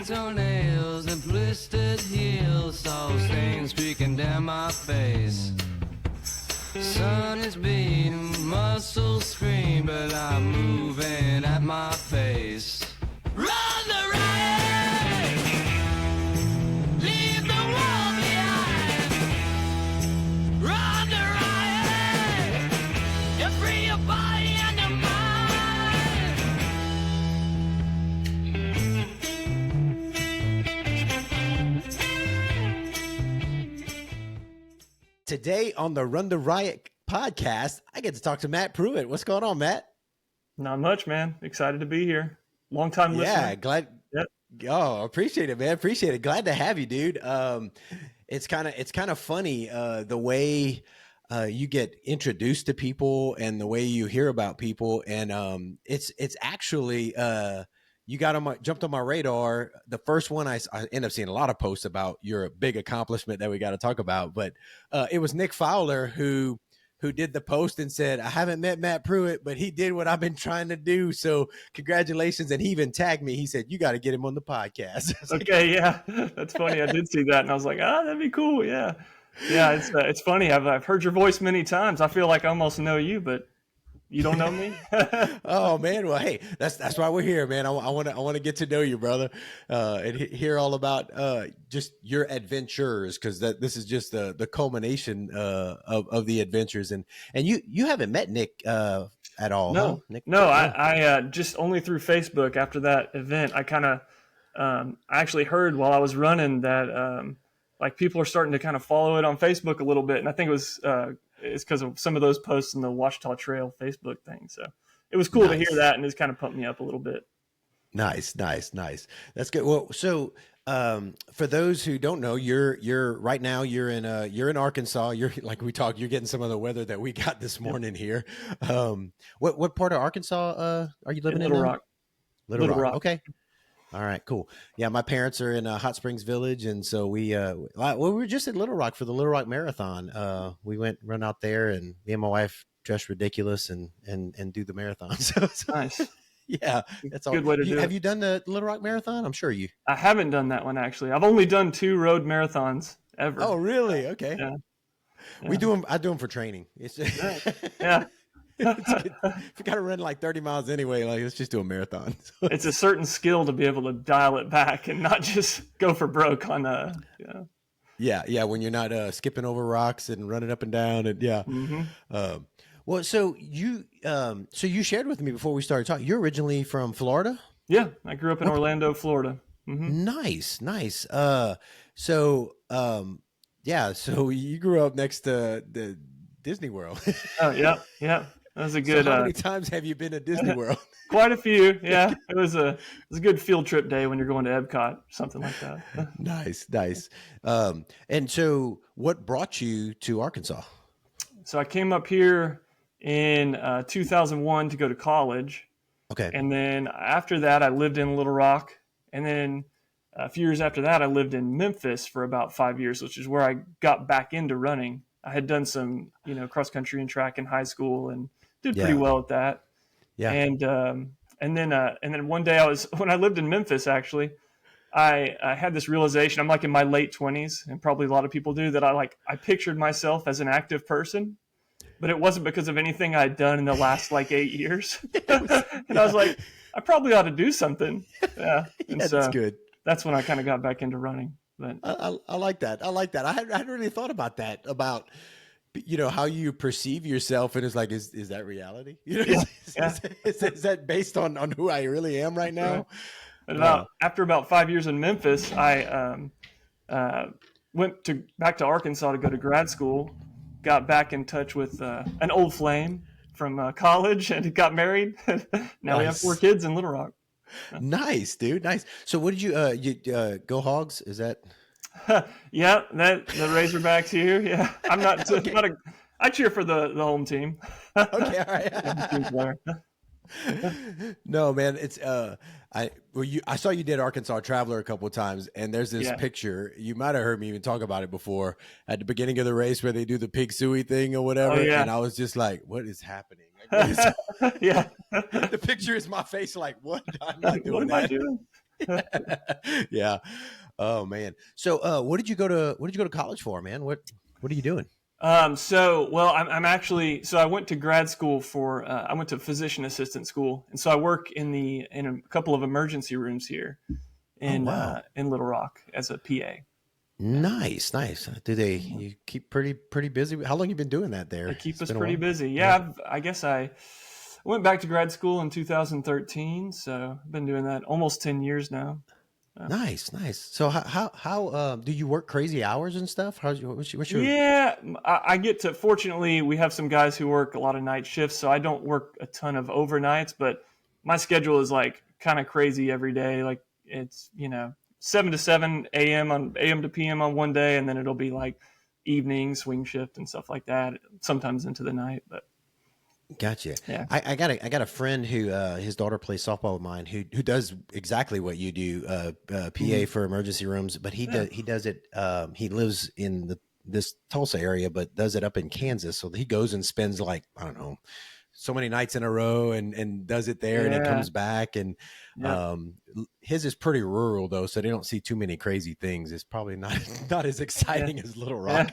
toenails and blistered heels, salt stains streaking down my face. Sun is beating, muscles scream, but I'm moving at my pace. Run the riot! Leave the world behind! Run the riot! You free your body and your mind! Today on the Run the Riot podcast, I get to talk to Matt Pruitt. What's going on, Matt? Not much, man. Excited to be here. Long time listener. Yeah, glad. Yep. Oh, appreciate it, man. Appreciate it. Glad to have you, dude. It's kind of funny the way you get introduced to people and the way you hear about people, and it's actually you jumped on my radar. The first one I end up seeing a lot of posts about your big accomplishment that we got to talk about, but it was Nick Fowler who did the post and said, I haven't met Matt Pruitt, but he did what I've been trying to do. So congratulations. And he even tagged me. He said, you got to get him on the podcast. Okay. Yeah. That's funny. I did see that. And I was like, that'd be cool. Yeah. Yeah. It's funny. I've heard your voice many times. I feel like I almost know you, but you don't know me. Oh man. Well, hey, that's why we're here, man. I want to get to know you, brother, and hear all about just your adventures, because this is just the culmination of the adventures. And you haven't met Nick at all. No, huh? Nick? no. I just only through Facebook after that event. I kind of I actually heard while I was running that like people are starting to kind of follow it on Facebook a little bit, and I think it was. It's because of some of those posts in the Ouachita Trail Facebook thing. So it was cool to hear that, and it's kind of pumped me up a little bit. Nice. That's good. Well, so for those who don't know, you're right now you're in Arkansas. You're like we talked. You're getting some of the weather that we got this morning here. What part of Arkansas are you living in? Little Rock. Little Rock. Okay. All right, cool. Yeah, my parents are in Hot Springs Village, and so we were just in Little Rock for the Little Rock Marathon. We run out there, and me and my wife dress ridiculous and do the marathon. So nice. Yeah, that's all. Good way to do it. Have you done the Little Rock Marathon? I'm sure you. I haven't done that one actually. I've only done 2 road marathons ever. Oh, really? Okay. Yeah. We do them. I do them for training. It's yeah. If you got to run like 30 miles anyway, like let's just do a marathon. It's a certain skill to be able to dial it back and not just go for broke on Yeah, when you're not skipping over rocks and running up and down, and yeah. Mm-hmm. Well, so you shared with me before we started talking. You're originally from Florida? Yeah, I grew up in Orlando, Florida. Mm-hmm. Nice. So you grew up next to the Disney World. Oh, yeah. That was a good. So how many times have you been to Disney World? Quite a few. Yeah, it was a good field trip day when you're going to Epcot, something like that. Nice. And so, what brought you to Arkansas? So I came up here in 2001 to go to college. Okay. And then after that, I lived in Little Rock, and then a few years after that, I lived in Memphis for about 5 years, which is where I got back into running. I had done some, cross country and track in high school and did pretty well at that. Yeah. And then one day when I lived in Memphis, actually, I had this realization. I'm like in my late 20s, and probably a lot of people do, that I pictured myself as an active person, but it wasn't because of anything I'd done in the last 8 years. And I was like, I probably ought to do something. Yeah. And so that's good. That's when I kind of got back into running. But I like that. I hadn't really thought about that, about how you perceive yourself, and it's like, is that reality? Is that based on who I really am right now? Right. After about 5 years in Memphis, I went back to Arkansas to go to grad school. Got back in touch with an old flame from college, and got married. Now we have 4 kids in Little Rock. Nice, dude. Nice. So what did you go Hogs? Is that? Yeah, the Razorbacks here. Yeah, I'm not. Okay. I cheer for the home team. Okay, all right. No, man, it's I saw you did Arkansas Traveler a couple of times, and there's this picture. You might have heard me even talk about it before at the beginning of the race where they do the pig suey thing or whatever. Oh, yeah. And I was just like, what is happening? Yeah. The picture is my face like, what? I'm not doing what am that. I doing? Yeah. Oh man. So, what did you go to college for, man? What are you doing? Well, I'm actually, so I went to grad school I went to physician assistant school. And so I work in a couple of emergency rooms here Oh wow. in Little Rock as a PA. Yeah. Nice, nice. You keep pretty busy? How long you been doing that They there? keep It's us been a pretty while. busy. Yeah. Yeah. I guess I went back to grad school in 2013. So I've been doing that almost 10 years now. Nice, nice. So how do you work crazy hours and stuff? What's your Yeah, I get to. Fortunately, we have some guys who work a lot of night shifts, so I don't work a ton of overnights. But my schedule is like kind of crazy every day. Like it's 7 to 7 a.m. on AM to PM on one day, and then it'll be like evening swing shift and stuff like that. Sometimes into the night, but Gotcha. yeah, I got a friend who his daughter plays softball with mine who does exactly what you do, PA Mhm. for emergency rooms, but Yeah, he does it. He lives in this Tulsa area, but does it up in Kansas. So he goes and spends like I don't know so many nights in a row and does it there, and he yeah, comes back and yep, his is pretty rural though, so they don't see too many crazy things. It's probably not not as yeah, exciting as Little yeah.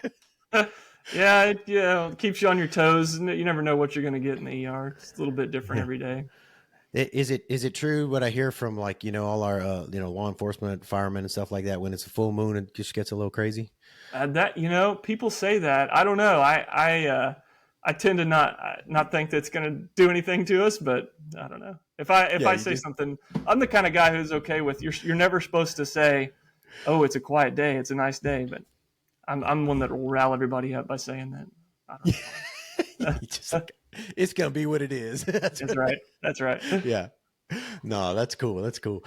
Rock. Yeah, it keeps you on your toes. You never know what you're going to get in the ER. It's a little bit different every day. Is it true what I hear from like all our law enforcement, firemen and stuff like that? When it's a full moon, it just gets a little crazy. That people say that. I don't know. I tend to not think that's going to do anything to us, but I don't know. If Yeah, I you say just something, I'm the kind of guy who's okay with you're never supposed to say, "Oh, it's a quiet day, it's a nice day," but I'm one that will rile everybody up by saying that. I don't you just like it's gonna be what it is. That's That's right. That's right. yeah. No, that's cool. That's cool.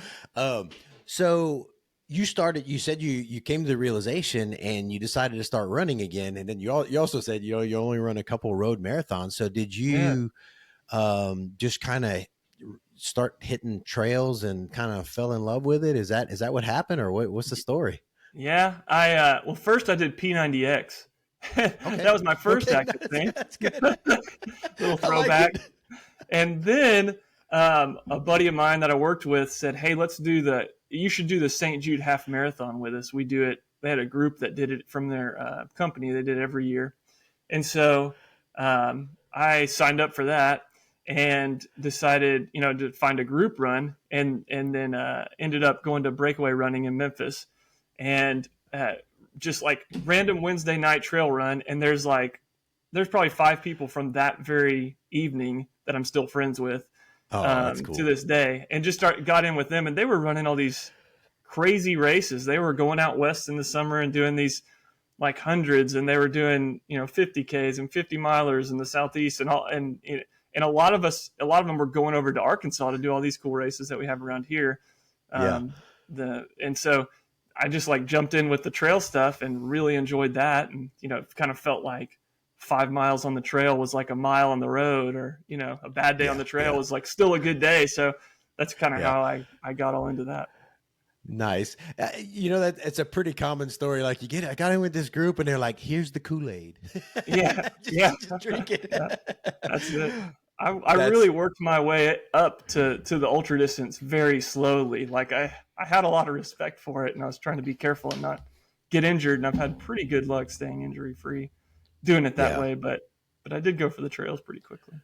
So you said you came to the realization and you decided to start running again, and then you also said you only run a couple road marathons. So did Yeah. you just kind of start hitting trails and kind of fell in love with it? Is that what happened, or what's the story? Yeah. Well, first I did P90X. That Okay. was my first Okay. active That's, thing. that's good. Little I like throwback. it. And then a buddy of mine that I worked with said, "Hey, you should do the St. Jude half marathon with us. We do it." They had a group that did it from their company. They did it every year. And so I signed up for that and decided, to find a group run, and then ended up going to breakaway running in Memphis, and just like random Wednesday night trail run. And there's probably 5 people from that very evening that I'm still friends with Oh, that's to cool. this day, and just got in with them, and they were running all these crazy races. They were going out west in the summer and doing these like hundreds, and they were doing 50Ks and 50 milers in the southeast, and all, and a lot of them were going over to Arkansas to do all these cool races that we have around here. Yeah. Um, and so I just like jumped in with the trail stuff and really enjoyed that, and kind of felt like 5 miles on the trail was like a mile on the road, or a bad day on Yeah. the trail Yeah. was like still a good day. So that's kind of Yeah. how I got all into that. Nice. That it's a pretty common story. Like I got in with this group and they're like, here's the Kool-Aid. Yeah, yeah, Just drink it. yeah. That's it. I That's really worked my way up to the ultra distance very slowly. Like I had a lot of respect for it, and I was trying to be careful and not get injured. And I've had pretty good luck staying injury free doing it that yeah. way. But I did go for the trails pretty quickly.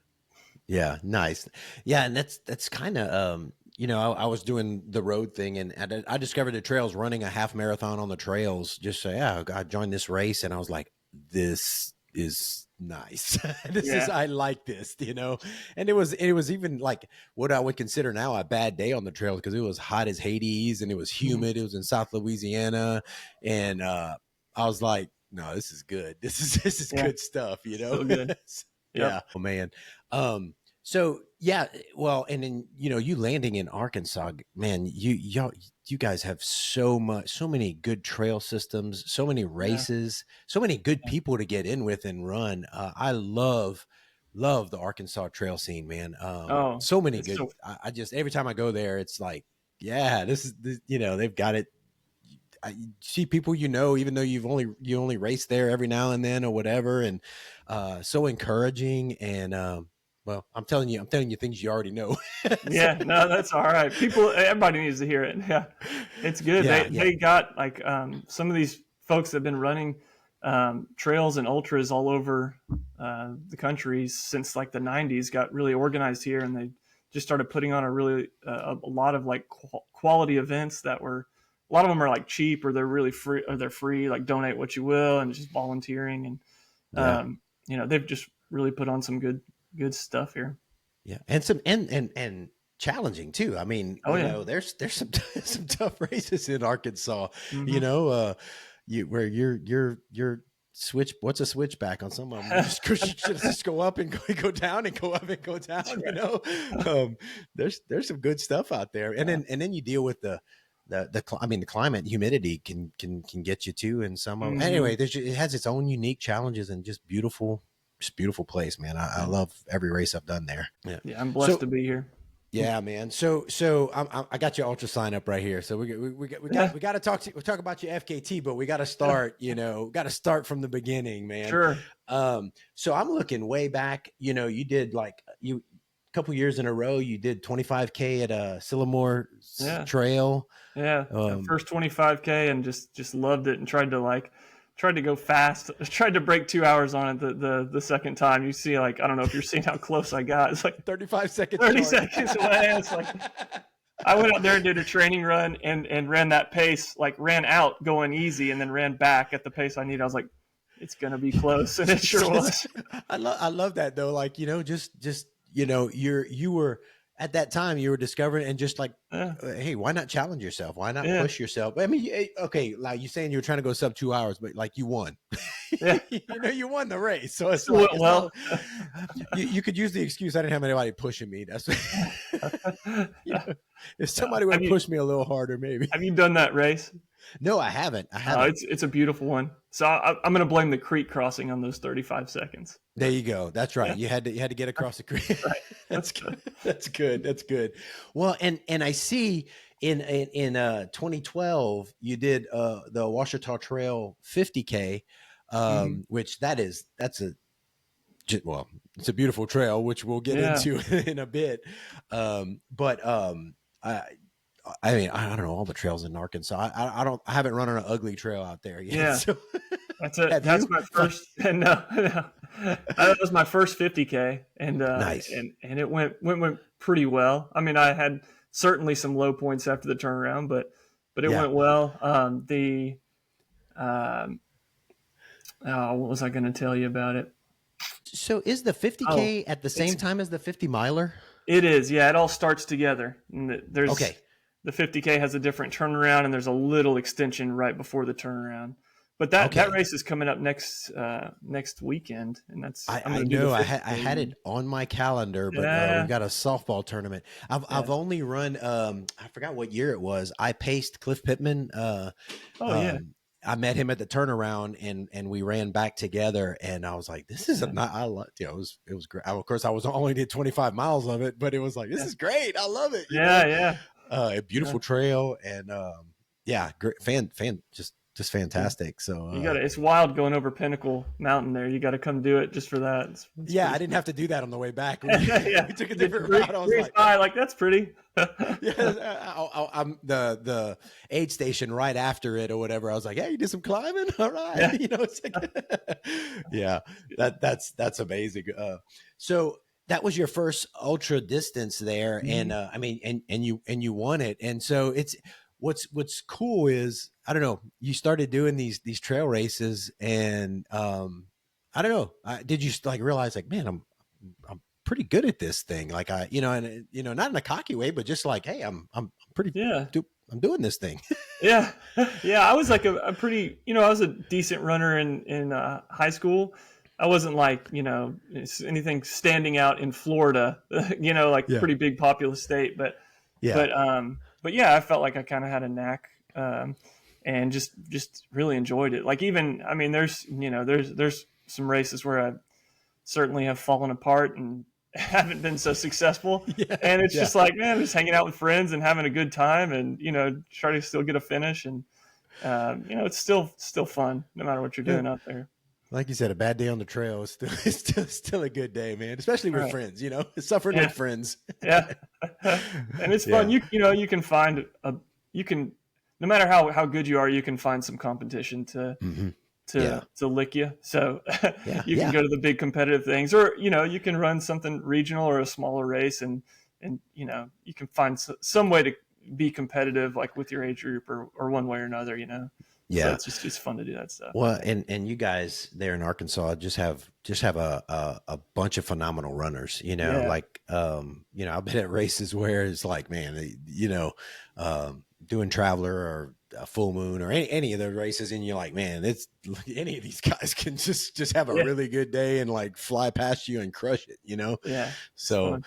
Yeah, nice. Yeah, and that's kind of I was doing the road thing, and I discovered the trails, running a half marathon on the trails. Just so yeah, I joined this race, and I was like, this is nice. Yeah. I like this, And it was even like what I would consider now a bad day on the trails because it was hot as Hades and it was Mhm. humid. It was in South Louisiana, and I was like, no, this is good. This is Yeah. good stuff. So good. Yep. Yeah. Oh man. So yeah, well, and then you landing in Arkansas, man, you guys have so many good trail systems, so many Yeah. races, so many good people to get in with and run. I love the Arkansas trail scene, man. Oh, So many it's good. so I just every time I go there, it's like, yeah, they've got it. I see people, even though you only race there every now and then or whatever, and so encouraging, and Well, I'm telling you things you already know. Yeah, no, that's all right. Everybody needs to hear it. Yeah, it's good. Yeah, They got like some of these folks that have been running trails and ultras all over the country since like the 90s got really organized here, and they just started putting on a lot of like quality events that were, a lot of them are like cheap, or they're really free, or they're free, like donate what you will, and just volunteering. And they've just really put on some good stuff here. Yeah, and some and challenging too. I mean, there's some some tough races in Arkansas. Mm-hmm. Where you're switch. What's a switchback on some of them? You just go up and go down and go up and go down. Right. There's some good stuff out there, and then you deal with the climate, humidity can get you too. And some of them, anyway, it has its own unique challenges, and just beautiful place, man. I love every race I've done there. Yeah, I'm blessed to be here. Yeah, man. So I got your ultra sign up right here. So we got to talk about your FKT, but we got to start. Got to start from the beginning, man. Sure. So I'm looking way back. You did a couple years in a row. You did 25K at Sylamore Trail. Yeah, first 25K, and just loved it, and tried to go fast. Tried to break 2 hours on it the second time. You see, like, I don't know if you're seeing how close I got. It's like 35 seconds. 30 seconds away. It's like I went out there and did a training run and ran that pace, like ran out going easy, and then ran back at the pace I need. I was like, it's gonna be close, and it sure was. I love that though. Like, you were at that time, you were discovering, and just like, hey, why not challenge yourself? Why not push yourself? I mean, okay, like you're saying, you were trying to go sub 2 hours, but like you won. Yeah. You won the race. So it's like, you could use the excuse, I didn't have anybody pushing me. That's if somebody would have pushed me a little harder, maybe. Have you done that race? No, I haven't. It's a beautiful one. So I'm going to blame the creek crossing on those 35 seconds. There you go. That's right. Yeah. You had to get across the creek. Right. That's good. That's good. Well, and I see in 2012 you did the Ouachita Trail 50K, which it's a beautiful trail, which we'll get into in a bit. I mean, I don't know all the trails in Arkansas. I haven't run on an ugly trail out there yet. Yeah, so. That's my first. No, that was my first 50K, and nice. And it went pretty well. I mean, I had certainly some low points after the turnaround, but it went well. What was I going to tell you about it? So is the 50K at the same time as the 50 miler? It is. Yeah, it all starts together. There's okay. The 50K has a different turnaround, and there's a little extension right before the turnaround. But that race is coming up next weekend, and that's I know I had it on my calendar, but we've got a softball tournament. I've only run I forgot what year it was. I paced Cliff Pittman. I met him at the turnaround, and we ran back together, and I was like, this is it was great. Of course, I only did 25 miles of it, but it was like, this is great. I love it. A beautiful trail, and great just fantastic. So it's wild going over Pinnacle Mountain there. You got to come do it just for that. It's I didn't have to do that on the way back. We took a different route. I was like, that's pretty. I'm the aid station right after it or whatever. I was like, hey, you did some climbing? All right. It's like, that's amazing. So that was your first ultra distance there. And I mean, and you won it. And so it's, what's cool is, I don't know, you started doing these trail races, and I don't know, did you like realize like, man, I'm pretty good at this thing, like not in a cocky way, but just like, hey, I'm pretty I'm doing this thing. I was like a pretty, I was a decent runner in high school. I wasn't like, anything standing out in Florida, pretty big populous state, but I felt like I kind of had a knack, and just really enjoyed it. Like, even, I mean, there's some races where I certainly have fallen apart and haven't been so successful. And it's just like, man, just hanging out with friends and having a good time, and, try to still get a finish. And, it's still fun no matter what you're doing out there. Like you said, a bad day on the trail is still a good day, man. Especially with friends, you know, suffering with friends. Yeah, and it's fun. You can find no matter how good you are, you can find some competition to lick you. So you can go to the big competitive things, or you can run something regional or a smaller race, and you can find some way to be competitive, like with your age group or one way or another. Yeah, so it's fun to do that stuff. Well, and you guys there in Arkansas just have a bunch of phenomenal runners, like, I've been at races where it's like, man, doing Traveler or a Full Moon or any of the races. And you're like, man, it's any of these guys can just have a really good day and like fly past you and crush it, Yeah. So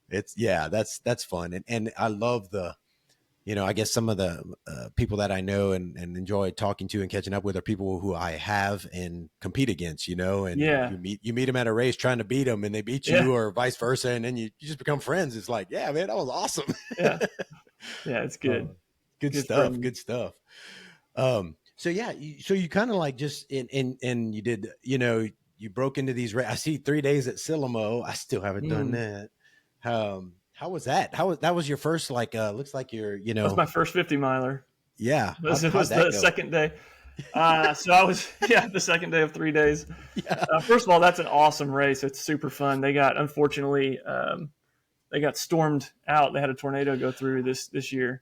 that's fun. And I love I guess some of the people that I know and enjoy talking to and catching up with are people who I have and compete against, and you meet them at a race trying to beat them and they beat you or vice versa. And then you just become friends. It's like, yeah, man, that was awesome. Yeah, it's good. Good stuff. Good stuff. So you kind of like just and you did, you broke into these. I see 3 days at Silamo. I still haven't done that. How was that? That was your first, like, looks like you're, That was my first 50 miler. Yeah. It was the second day. So I was, the second day of 3 days. Yeah. First of all, that's an awesome race. It's super fun. They got, unfortunately, they got stormed out. They had a tornado go through this year.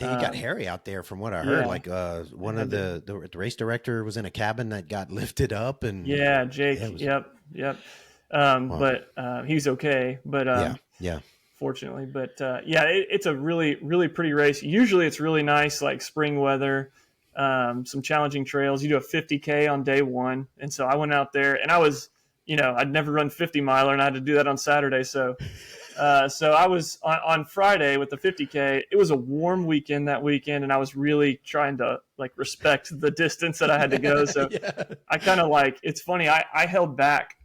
It got hairy out there from what I heard. Like one of the race director was in a cabin that got lifted up and Jake. Yep. But he's okay. But fortunately, but it's a really, really pretty race. Usually it's really nice, like spring weather, some challenging trails. You do a 50K on day one. And so I went out there and I was, I'd never run 50 miler and I had to do that on Saturday. So I was on Friday with the 50K. It was a warm weekend that weekend, and I was really trying to like respect the distance that I had to go. So I kind of it's funny. I held back,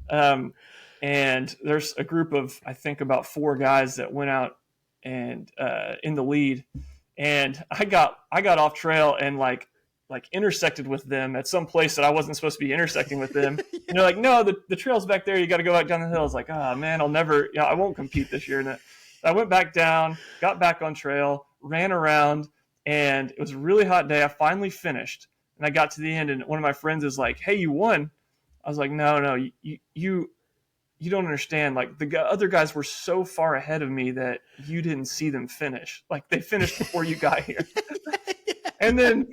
and there's a group of, I think, about 4 guys that went out and in the lead, and I got off trail and like intersected with them at some place that I wasn't supposed to be intersecting with them. And they're like, no, the trail's back there. You got to go back down the hill. I was like, oh man, I won't compete this year. And I went back down, got back on trail, ran around, and it was a really hot day. I finally finished and I got to the end and one of my friends is like, hey, you won. I was like, no, you don't understand. Like the other guys were so far ahead of me that you didn't see them finish. Like they finished before you got here. And then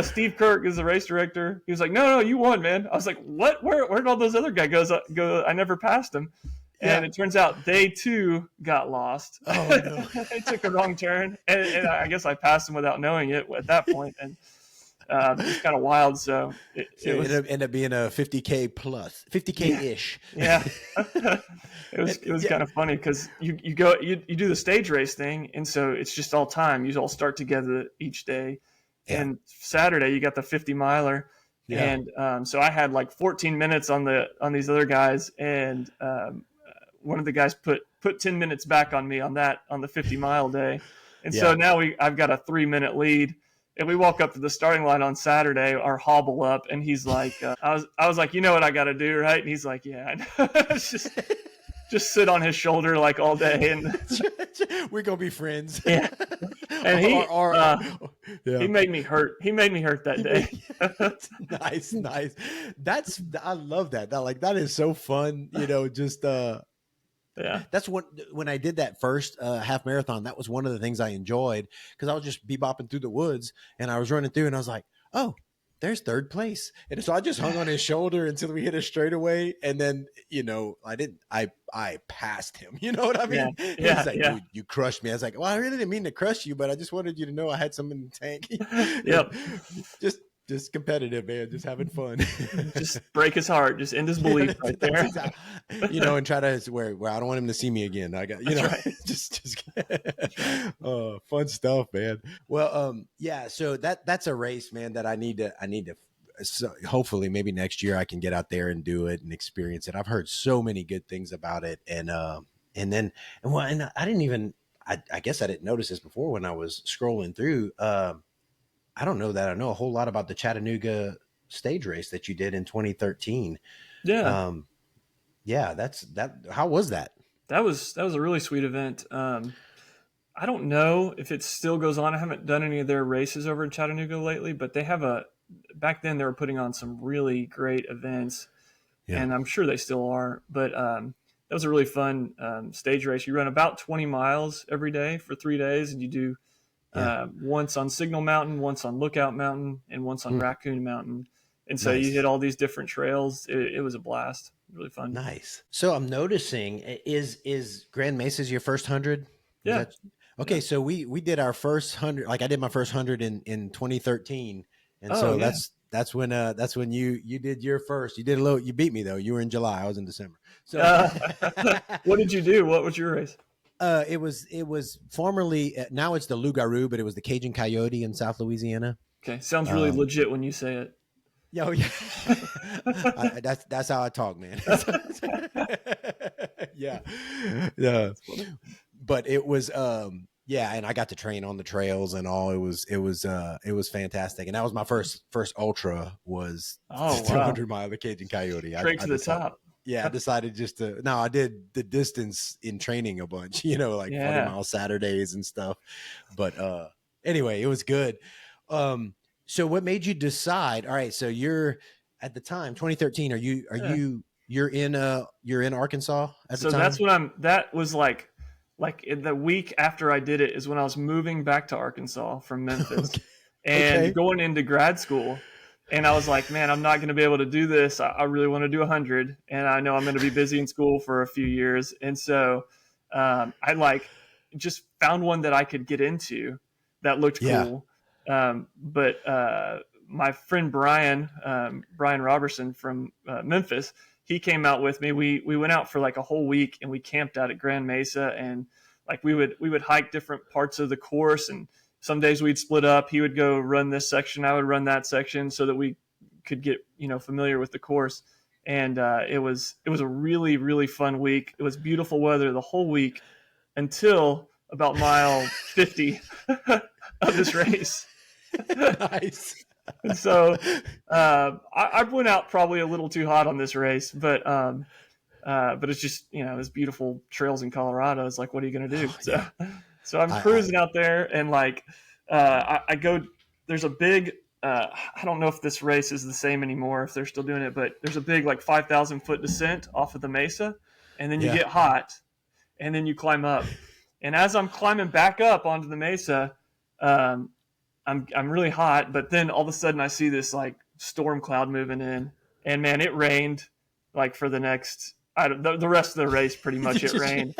Steve Kirk is the race director. He was like, no, you won, man. I was like, what? Where did all those other guys go? I never passed them. And it turns out they too got lost. Oh, no. They took a wrong turn. And I guess I passed them without knowing it at that point. And it was kind of wild. So it ended up being a 50K plus, 50K-ish. Yeah. It was kind of funny because you do the stage race thing. And so it's just all time. You all start together each day. Yeah. And Saturday you got the 50 miler. Yeah. And so I had like 14 minutes on these other guys. And one of the guys put 10 minutes back on me on the 50 mile day. And so now I've got a 3-minute lead. And we walk up to the starting line on Saturday, our hobble up, and he's like, I was like, you know what I got to do, right? And he's like, yeah, I know. just sit on his shoulder like all day, and we're gonna be friends. Yeah, and he made me hurt. He made me hurt that day. Nice. I love that. That is so fun. Yeah, that's when I did that first half marathon, that was one of the things I enjoyed because I was just bebopping through the woods and I was running through and I was like, oh, there's third place. And so I just hung on his shoulder until we hit a straightaway. And then, I passed him. You know what I mean? Yeah. He's like, dude, you crushed me. I was like, well, I really didn't mean to crush you, but I just wanted you to know I had some in the tank. Yep. Just competitive, man. Just having fun. Just break his heart. Just end his belief right there. And try to where I don't want him to see me again. I got, right. just fun stuff, man. Well, so that's a race, man, that I need to, so hopefully maybe next year I can get out there and do it and experience it. I've heard so many good things about it. And I didn't even, I guess I didn't notice this before when I was scrolling through, I don't know that I know a whole lot about the Chattanooga stage race that you did in 2013. Yeah. How was that? That was a really sweet event. I don't know if it still goes on. I haven't done any of their races over in Chattanooga lately, but they have back then they were putting on some really great events, and I'm sure they still are. But that was a really fun stage race. You run about 20 miles every day for 3 days, and you do once on Signal Mountain, once on Lookout Mountain, and once on Raccoon Mountain. And so you hit all these different trails. It was a blast. Really fun. Nice. So I'm noticing, is Grand Mesa's your first 100? Yeah. Okay. Yeah. So we did our first 100. Like I did my first 100 in 2013, and that's when you did your first. You did you beat me though. You were in July. I was in December. So what did you do? What was your race? It was formerly, now it's the Loup-Garou, but it was the Cajun Coyote in South Louisiana. Okay, sounds really legit when you say it. Yeah, that's how I talk, man. Yeah. But it was and I got to train on the trails and all. It was fantastic, and that was my first ultra was 200 mile the Cajun Coyote. Straight to the top. Yeah, I decided I did the distance in training a bunch, 40 mile Saturdays and stuff. But anyway, it was good. So what made you decide? All right, so you're at the time 2013. You're in Arkansas at the time? So that's when that was like in the week after I did it is when I was moving back to Arkansas from Memphis and going into grad school. And I was like, man, I'm not going to be able to do this. I really want to do 100. And I know I'm going to be busy in school for a few years. And so I just found one that I could get into that looked cool. But my friend Brian Robertson from Memphis, he came out with me. We went out for like a whole week and we camped out at Grand Mesa, and like we would hike different parts of the course, and some days we'd split up. He would go run this section, I would run that section, so that we could get familiar with the course. And it was a really, really fun week. It was beautiful weather the whole week until about mile 50 of this race. Nice. And so I went out probably a little too hot on this race, but it's just there's beautiful trails in Colorado. It's like, what are you going to do? So I'm cruising out there, and I go. There's a big. I don't know if this race is the same anymore, if they're still doing it, but there's a big 5,000 foot descent off of the mesa, and then you get hot, and then you climb up. And as I'm climbing back up onto the mesa, I'm really hot, but then all of a sudden I see this storm cloud moving in, and man, it rained for the next the rest of the race. Pretty much it rained.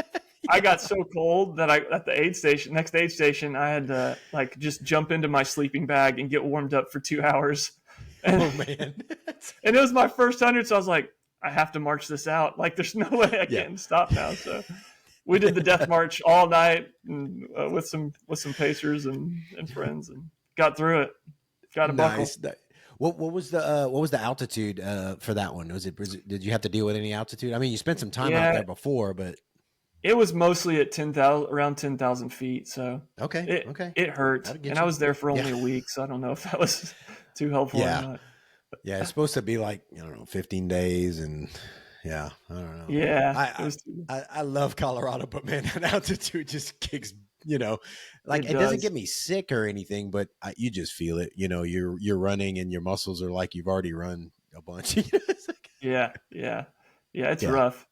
I got so cold that at the next aid station, I had to just jump into my sleeping bag and get warmed up for 2 hours. And, oh man! And it was my first 100, so I was like, I have to march this out. There's no way I can stop now. So we did the death march all night and, with some pacers and friends, and got through it. Got a buckle. What was the altitude for that one? Did you have to deal with any altitude? I mean, you spent some time out there before, but it was mostly at around 10,000 feet. So it hurt, and I was there for only a week, so I don't know if that was too helpful or not. Yeah, it's supposed to be 15 days, and I don't know. Yeah, I love Colorado, but man, that altitude just kicks. It doesn't get me sick or anything, but you just feel it. You're running, and your muscles are like you've already run a bunch. It's rough.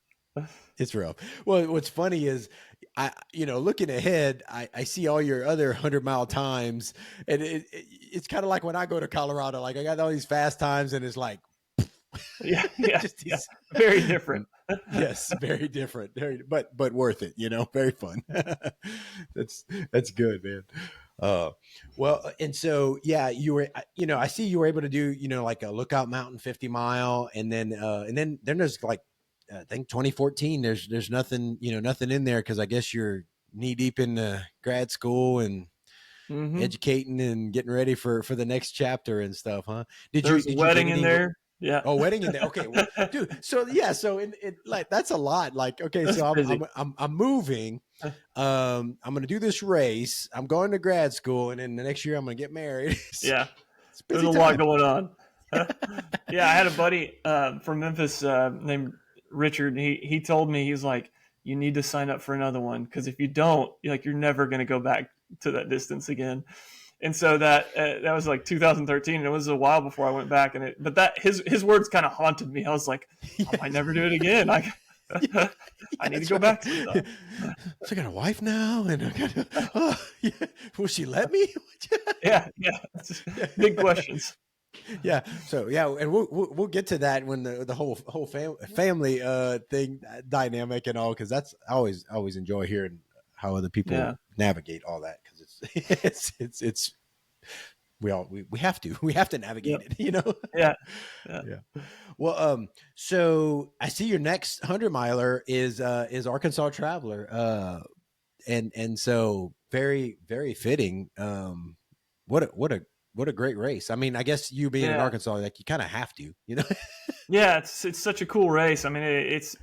It's rough. Well, what's funny is looking ahead, I see all your other 100-mile times, and it's kind of like when I go to Colorado, I got all these fast times, and it's like, very different. Yes, very different. But worth it, very fun. That's good, man. Well, and so you were, I see you were able to do, a Lookout Mountain 50 mile, and then there's I think 2014. There's nothing, nothing in there because I guess you're knee deep in grad school and educating and getting ready for the next chapter and stuff, huh? There's a wedding in there. Yeah. Oh, wedding in there. Okay, well, dude. So that's a lot. So I'm moving. I'm gonna do this race. I'm going to grad school, and then the next year I'm gonna get married. Yeah. There's a lot going on. Yeah, I had a buddy from Memphis named Richard. He told me, he's like, you need to sign up for another one, because if you don't, you're never going to go back to that distance again. And so that was like 2013, and it was a while before I went back. But that his words kind of haunted me. I was like, I might never do it again. I need to go back to it. So I got a wife now, and I got will she let me? Yeah. Big questions. Yeah. So yeah, and we'll get to that when the whole family thing dynamic and all, because that's I always enjoy hearing how other people navigate all that, because it's we have to navigate it, Yeah. Well, so I see your next 100-miler is Arkansas Traveler, and so very, very fitting. What a great race. I mean, I guess you being in Arkansas, like, you kind of have to, Yeah, it's such a cool race. I mean, it's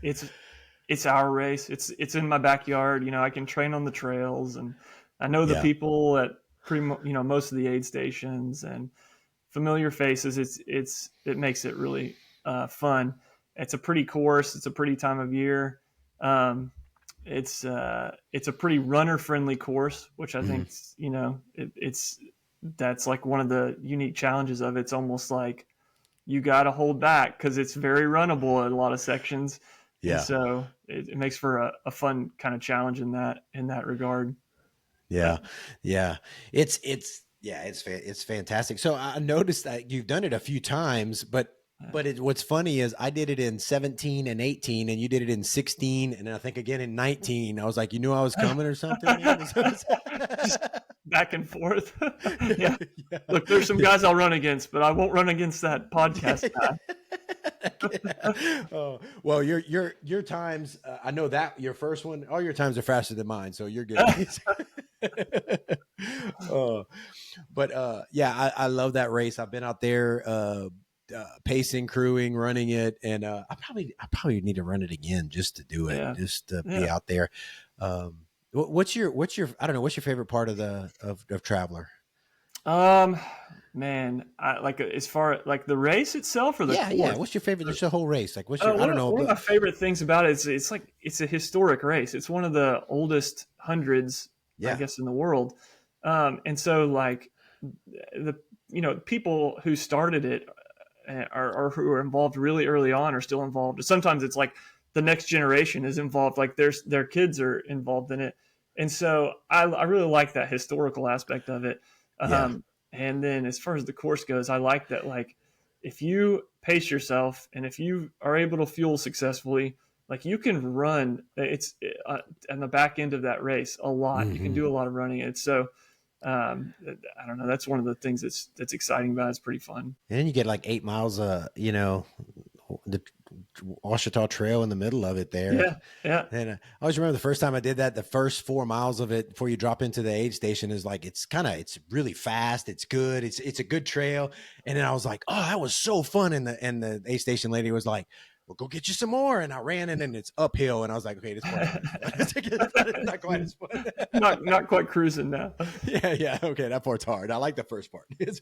our race. It's in my backyard. I can train on the trails, and I know the people at most of the aid stations, and familiar faces. It makes it really fun. It's a pretty course. It's a pretty time of year. It's a pretty runner friendly course, which I think that's like one of the unique challenges of it. It's almost like you got to hold back because it's very runnable in a lot of sections. Yeah. And so it makes for a fun kind of challenge in that regard. Yeah. Yeah. It's fantastic. So I noticed that you've done it a few times, but what's funny is I did it in 17 and 18, and you did it in 16, and I think again in 19. I was like, you knew I was coming or something. Just back and forth. Yeah. Look, there's some guys I'll run against, but I won't run against that podcast guy. Oh, well, your times, I know that your first one, all your times are faster than mine, so you're good. I love that race. I've been out there pacing, crewing, running it, and I probably need to run it again just to do it, just to be out there. What's your I don't know, what's your favorite part of Traveler? Man, I like, as far like the race itself, or the course? Yeah. What's your favorite? Just the whole race. Like, what's your? I don't know. One of my favorite things about it is it's a historic race. It's one of the oldest hundreds, I guess, in the world. And so like the people who started it or who are involved really early on are still involved. Sometimes it's like the next generation is involved. Like their kids are involved in it. And so I really like that historical aspect of it. And then as far as the course goes, I like that, like, if you pace yourself and if you are able to fuel successfully, like, you can run on the back end of that race a lot. Mm-hmm. You can do a lot of running. And so I don't know. That's one of the things that's exciting about it. It's pretty fun. And then you get like 8 miles, the Ouachita Trail in the middle of it there. Yeah. And I always remember the first time I did that, the first 4 miles of it before you drop into the aid station is like, it's really fast. It's good. It's a good trail. And then I was like, oh, that was so fun. And the aid station lady was like, well, go get you some more. And I ran in, and it's uphill. And I was like, okay, this part not quite as fun. not quite cruising now. Yeah. Okay, that part's hard. I like the first part. It's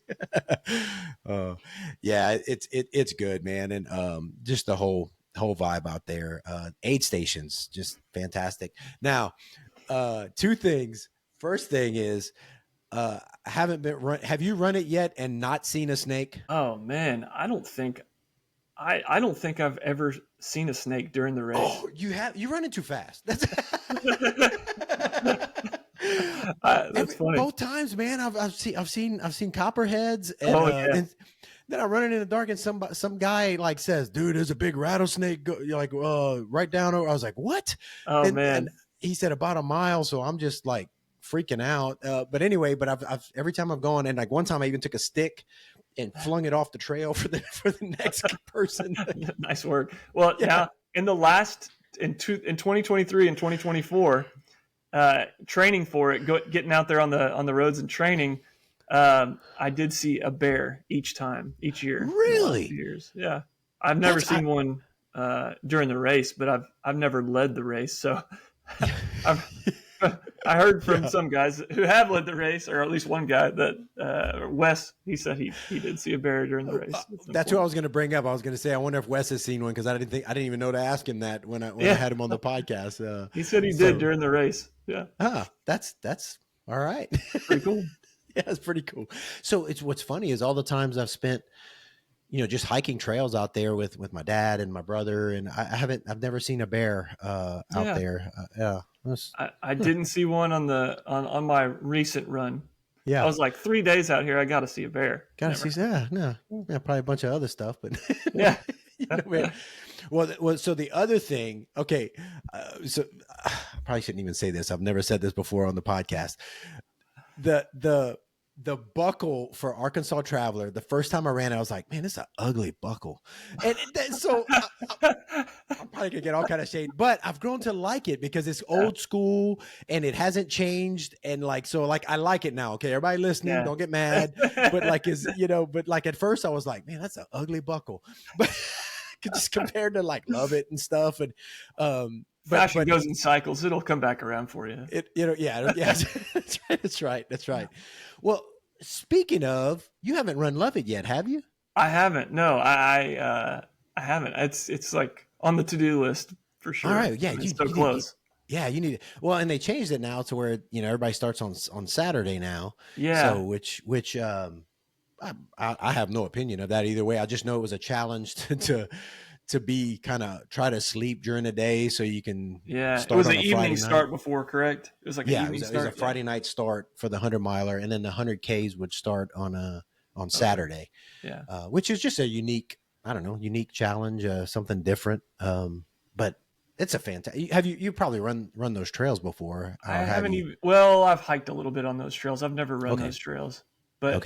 good, man. And just the whole vibe out there. Aid stations, just fantastic. Now, 2 things. First thing is, have you run it yet and not seen a snake? Oh man, I don't think I've ever seen a snake during the race. Oh, you running too fast. That's funny. Both times, man. I've seen copperheads, and, and then I'm running in the dark, and some guy like says, "Dude, there's a big rattlesnake right down over." I was like, "What?" Oh man! And he said about a mile, so I'm just like freaking out. But anyway, I've every time I've gone, and like one time I even took a stick and flung it off the trail for the next person. Nice work. Well, now in 2023 and 2024, training for it, getting out there on the roads and training, I did see a bear each year. Really? Years. Yeah. I've never seen one during the race, but I've never led the race, so I heard from some guys who have led the race, or at least one guy that Wes, he said he did see a bear during the race. That's who I was going to bring up. I was going to say, I wonder if Wes has seen one, because I didn't even know to ask him that when I had him on the podcast. He said he did during the race. Yeah. That's all right. Pretty cool. Yeah, it's pretty cool. So what's funny is all the times I've spent, just hiking trails out there with my dad and my brother, and I've never seen a bear out there. I didn't see one on my recent run. Yeah, I was like 3 days out here. I got to see a bear. Probably a bunch of other stuff, but yeah. Well, so the other thing, okay, so I probably shouldn't even say this. I've never said this before on the podcast. The buckle for Arkansas Traveler, the first time I ran it, I was like, man, it's an ugly buckle. And so I'm probably gonna get all kind of shade, but I've grown to like it because it's old school and it hasn't changed. And I like it now. Okay. Everybody listening, don't get mad, but at first I was like, man, that's an ugly buckle, but just compared to love it and stuff. And, fashion goes in cycles. It'll come back around for you. That's right. Well, speaking of, you haven't run Love It yet, have you? I haven't. No, I haven't. It's like on the to-do list for sure. All right. Yeah. It's so close. You need it. Well, and they changed it now to where, everybody starts on Saturday now. Yeah. So which I have no opinion of that either way. I just know it was a challenge to be try to sleep during the day so you can start. It was an evening start before, correct? It was like an evening start. It was a Friday night start for the 100 miler, and then the 100Ks would start on Saturday. Yeah. Which is just a unique challenge, something different. But it's a fantastic. You probably run those trails before? I haven't even. Well, I've hiked a little bit on those trails. I've never run those trails, but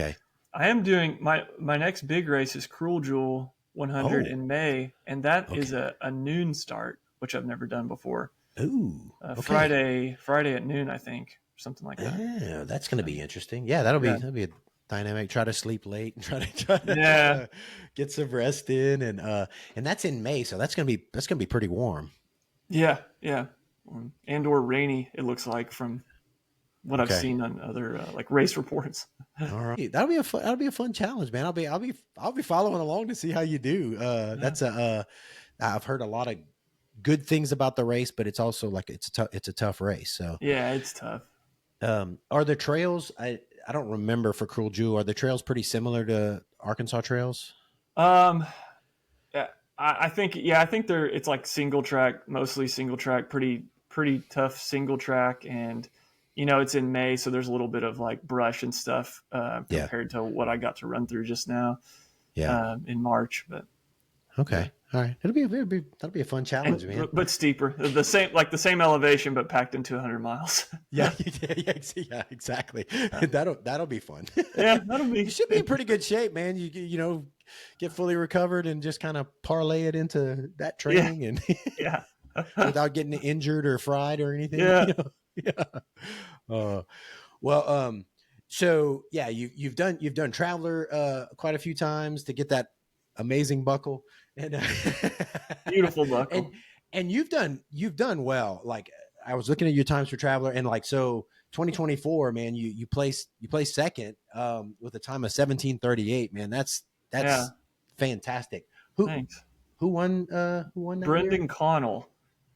I am doing my next big race is Cruel Jewel 100 in May, and that is a noon start, which I've never done before. Ooh, Friday at noon, I think, something like that. Yeah, that's going to be interesting. Yeah, that'll be a dynamic. Try to sleep late and try to get some rest in, and that's in May, so that's gonna be pretty warm. Yeah, and or rainy. It looks like from what I've seen on other race reports. All right, that'll be a fun challenge, man. I'll be following along to see how you do. That's I've heard a lot of good things about the race, but it's also it's a tough race. So yeah, it's tough. Are the trails? I don't remember for Cruel Jewel. Are the trails pretty similar to Arkansas trails? I think it's like single track, mostly single track, pretty tough single track, and it's in May, so there's a little bit of brush and stuff compared to what I got to run through just now. In March, but okay, all right, that'll be a fun challenge, man. But steeper, the same elevation, but packed into 100 miles. yeah, exactly. That'll be fun. Yeah, that'll be. You should be in pretty good shape, man. You get fully recovered and just kind of parlay it into that training and without getting injured or fried or anything. So you've done Traveler quite a few times to get that amazing buckle and beautiful buckle, and you've done well. Like I was looking at your times for Traveler, and 2024, man, you placed second with a time of 17:38. Man, that's fantastic. Who won that Brendan year? Connell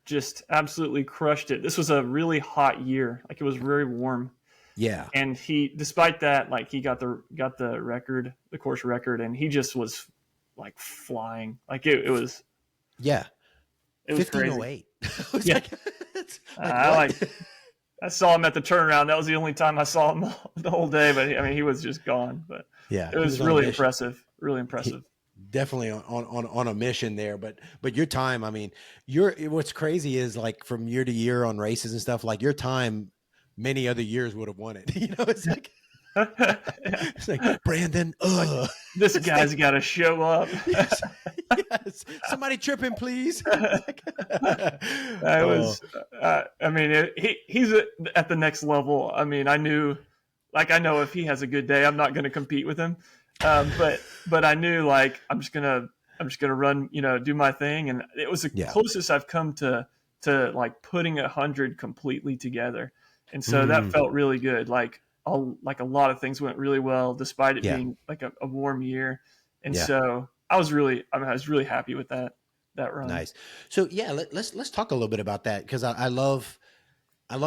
just absolutely crushed it. This was a really hot year. It was very warm. Yeah. And he, despite that, he got the record, the course record, and he just was flying. It was. Yeah. It was 15:08. Yeah. I saw him at the turnaround. That was the only time I saw him the whole day, but he was just gone. But yeah, it was really impressive. Really impressive. Definitely on a mission there, but your time, what's crazy is from year to year on races and stuff, your time many other years would have won it. It's like Brandon, this guy's got to show up. Yes. Somebody tripping, please. He's at the next level. I knew, I know if he has a good day, I'm not going to compete with him. But I knew I'm just gonna run, do my thing, and it was the closest I've come to putting 100 completely together. And so that felt really good. Like a lot of things went really well, despite it being like a warm year. And so I was really happy with that run. Nice. So yeah, let's talk a little bit about that, because I love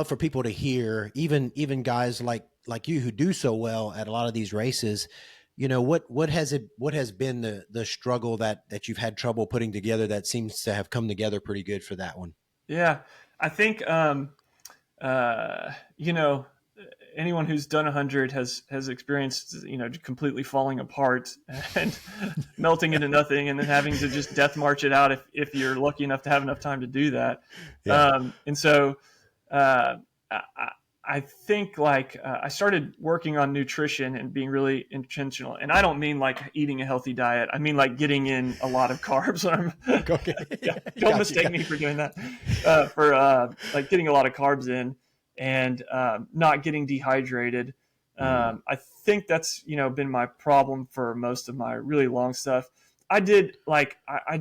for people to hear, even guys like you who do so well at a lot of these races. You know, what has been the struggle that you've had trouble putting together that seems to have come together pretty good for that one? Yeah, I think you know, anyone who's done 100 has experienced, you know, completely falling apart and melting into nothing, and then having to just death march it out if you're lucky enough to have enough time to do that. And so I think I started working on nutrition and being really intentional. And I don't mean like eating a healthy diet. I mean like getting in a lot of carbs. Okay. Don't mistake me for doing that. Like getting a lot of carbs in and not getting dehydrated. I think that's, you know, been my problem for most of my really long stuff. I did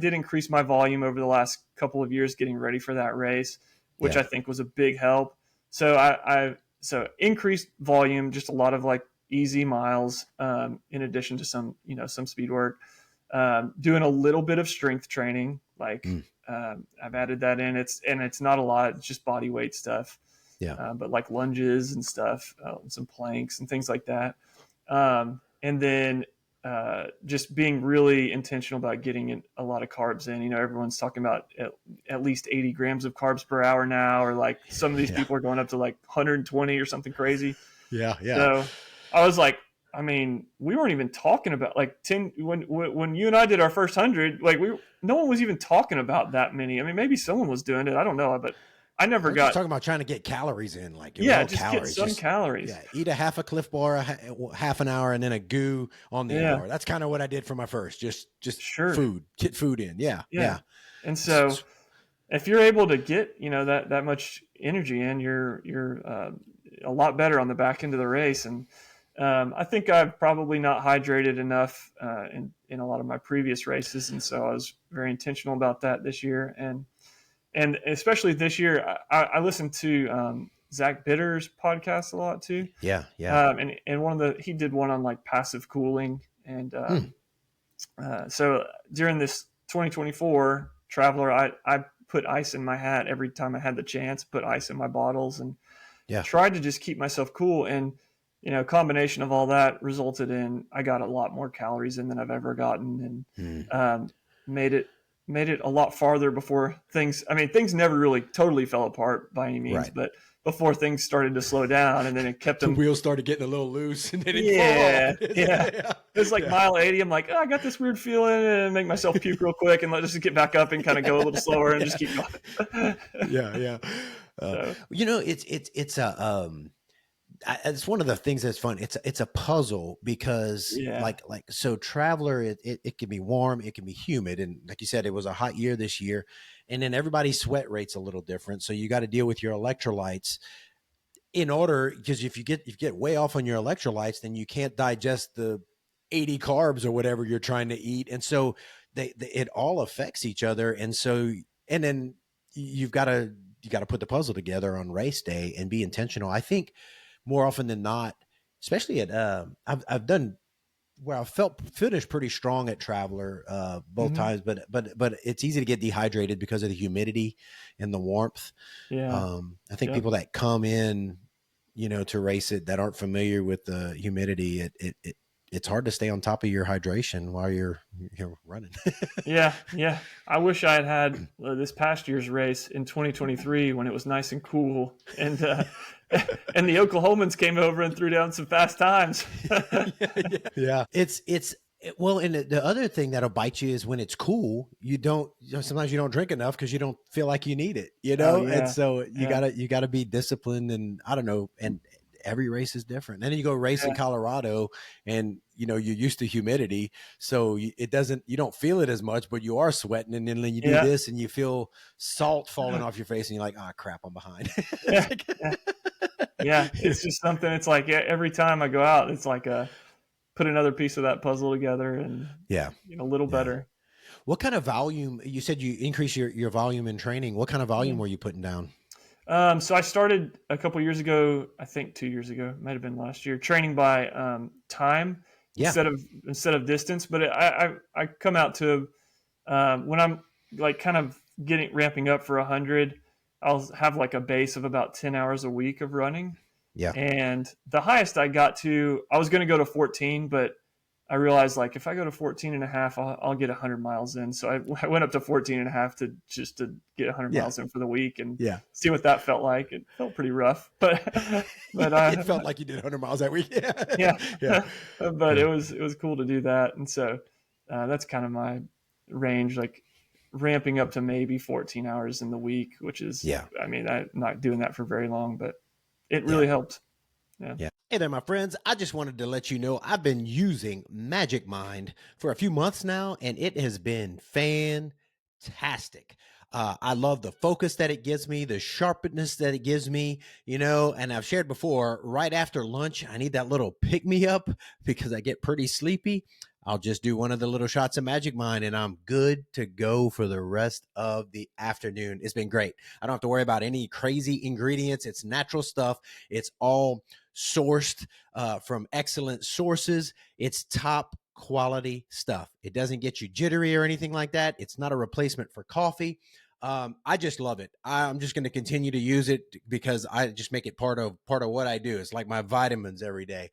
increase my volume over the last couple of years getting ready for that race, which I think was a big help. So so increased volume, just a lot of like easy miles, in addition to some speed work, doing a little bit of strength training. I've added that in. It's not a lot. It's just body weight stuff. But like lunges and stuff, some planks and things like that. And then just being really intentional about getting in a lot of carbs in. You know, everyone's talking about at least 80 grams of carbs per hour now, or like some of these people are going up to like 120 or something crazy. So I was like, I mean, we weren't even talking about like 10 when you and I did our first 100, like no one was even talking about that many. I mean, maybe someone was doing it, I don't know, but I never got talking about trying to get calories in, like just calories. Get some calories. Yeah, eat a half a Cliff Bar, half an hour, and then a goo on the hour. That's kind of what I did for my first. Just food, get food in. Yeah. And so, if you're able to get that much energy in, you're a lot better on the back end of the race. And I think I've probably not hydrated enough in a lot of my previous races, and so I was very intentional about that this year. And especially this year, I listened to Zach Bitter's podcast a lot too. Yeah. And he did one on like passive cooling. And so during this 2024 Traveler, I put ice in my hat every time I had the chance, put ice in my bottles, and tried to just keep myself cool. And, a combination of all that resulted in I got a lot more calories in than I've ever gotten, and made it a lot farther before things never really totally fell apart by any means, but before things started to slow down, and then it kept them. The wheels started getting a little loose, and then it was like mile 80. I'm like, I got this weird feeling, and make myself puke real quick, and let's just get back up and kind of go a little slower and just keep going. It's one of the things that's fun. It's a puzzle because so Traveler, it can be warm, it can be humid. And like you said, it was a hot year this year, and then everybody's sweat rate's a little different. So you got to deal with your electrolytes because if you get way off on your electrolytes, then you can't digest the 80 carbs or whatever you're trying to eat. And so it all affects each other. And then you've got to put the puzzle together on race day and be intentional. I think more often than not, especially at I've done where I felt finished pretty strong at Traveler both times, but it's easy to get dehydrated because of the humidity and the warmth. I think people that come in, to race it that aren't familiar with the humidity, it's hard to stay on top of your hydration while you're running. Yeah. I wish I had this past year's race in 2023 when it was nice and cool, and the Oklahomans came over and threw down some fast times. Yeah. Well, and the other thing that'll bite you is when it's cool, sometimes you don't drink enough because you don't feel like you need it, And so you gotta be disciplined, and I don't know. And every race is different. And then you go race in Colorado, and you're used to humidity, so you don't feel it as much, but you are sweating. And then you do this, and you feel salt falling off your face, and you're like, "Ah, crap, I'm behind." It's just something. It's like every time I go out, it's like put another piece of that puzzle together, and a little better. What kind of volume? You said you increase your volume in training. What kind of volume were you putting down? So I started a couple years ago, I think 2 years ago, might have been last year, training by time Yeah. instead of distance. But I come out to when I'm like kind of ramping up for 100, I'll have like a base of about 10 hours a week of running. Yeah. And the highest I got to, I was going to go to 14, but I realized like if I go to 14 and a half, I'll get 100 miles in. So I went up to 14 and a half to get 100 miles in for the week and see what that felt like. It felt pretty rough, but It felt like you did 100 miles that week. yeah. Yeah. But it was cool to do that. And so that's kind of my range, like ramping up to maybe 14 hours in the week, which is, I mean, I'm not doing that for very long, but it really helped. Yeah. Hey there, my friends. I just wanted to let you know I've been using Magic Mind for a few months now, and it has been fantastic. I love the focus that it gives me, the sharpness that it gives me, you know, and I've shared before, right after lunch, I need that little pick me up because I get pretty sleepy. I'll just do one of the little shots of Magic Mind and I'm good to go for the rest of the afternoon. It's been great. I don't have to worry about any crazy ingredients. It's natural stuff. It's all sourced from excellent sources. It's top quality stuff. It doesn't get you jittery or anything like that. It's not a replacement for coffee. I just love it. I'm just going to continue to use it because I just make it part of what I do. It's like my vitamins every day.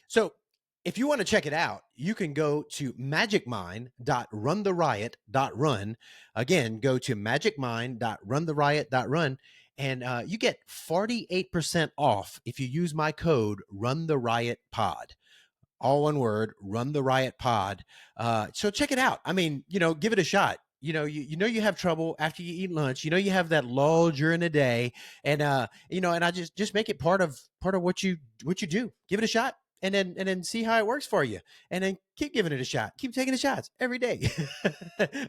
So if you want to check it out, you can go to magicmind.runtheriot.run. Again, go to magicmind.runtheriot.run, and you get 48% off if you use my code RunTheRiotPod. All one word, Run the Riot Pod. So check it out. I mean, you know, give it a shot. You know, you know you have trouble after you eat lunch. You know you have that lull during the day, and you know, and I just make it part of what you do. Give it a shot, and then see how it works for you, and then keep giving it a shot. Keep taking the shots every day.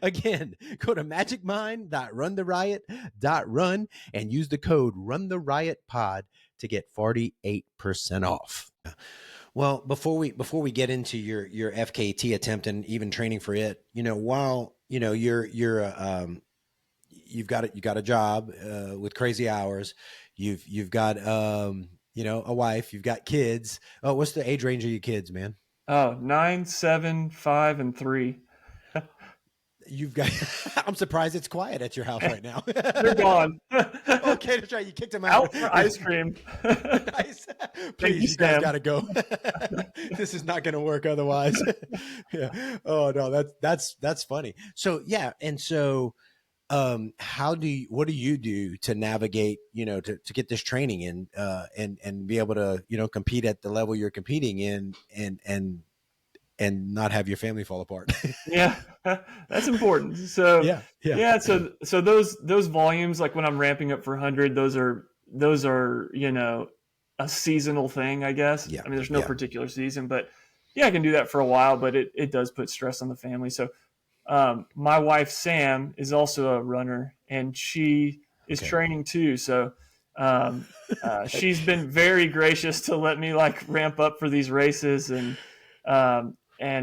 Again, go to magicmind.runtheriot.run and use the code RunTheRiotPod to get 48% off. Well, before we get into your FKT attempt and even training for it, you know, while you know you've got a job with crazy hours, you've got you know, a wife, you've got kids. Oh, what's the age range of your kids, man? Oh, 9, 7, 5, and 3. You've got. I'm surprised it's quiet at your house right now. They're gone. Okay, that's right. You kicked them out for ice cream. Nice. Please, you guys got to go. This is not going to work otherwise. Yeah. Oh no, that's funny. So yeah, and so what do you do to navigate, you know, to get this training in and be able to, you know, compete at the level you're competing in and not have your family fall apart? Yeah, that's important. So yeah. So those volumes, like when I'm ramping up for 100, those are, you know, a seasonal thing, I guess. Yeah. I mean, there's no particular season, but yeah, I can do that for a while, but it does put stress on the family. So my wife, Sam, is also a runner and she is training too. So she's been very gracious to let me like ramp up for these races. And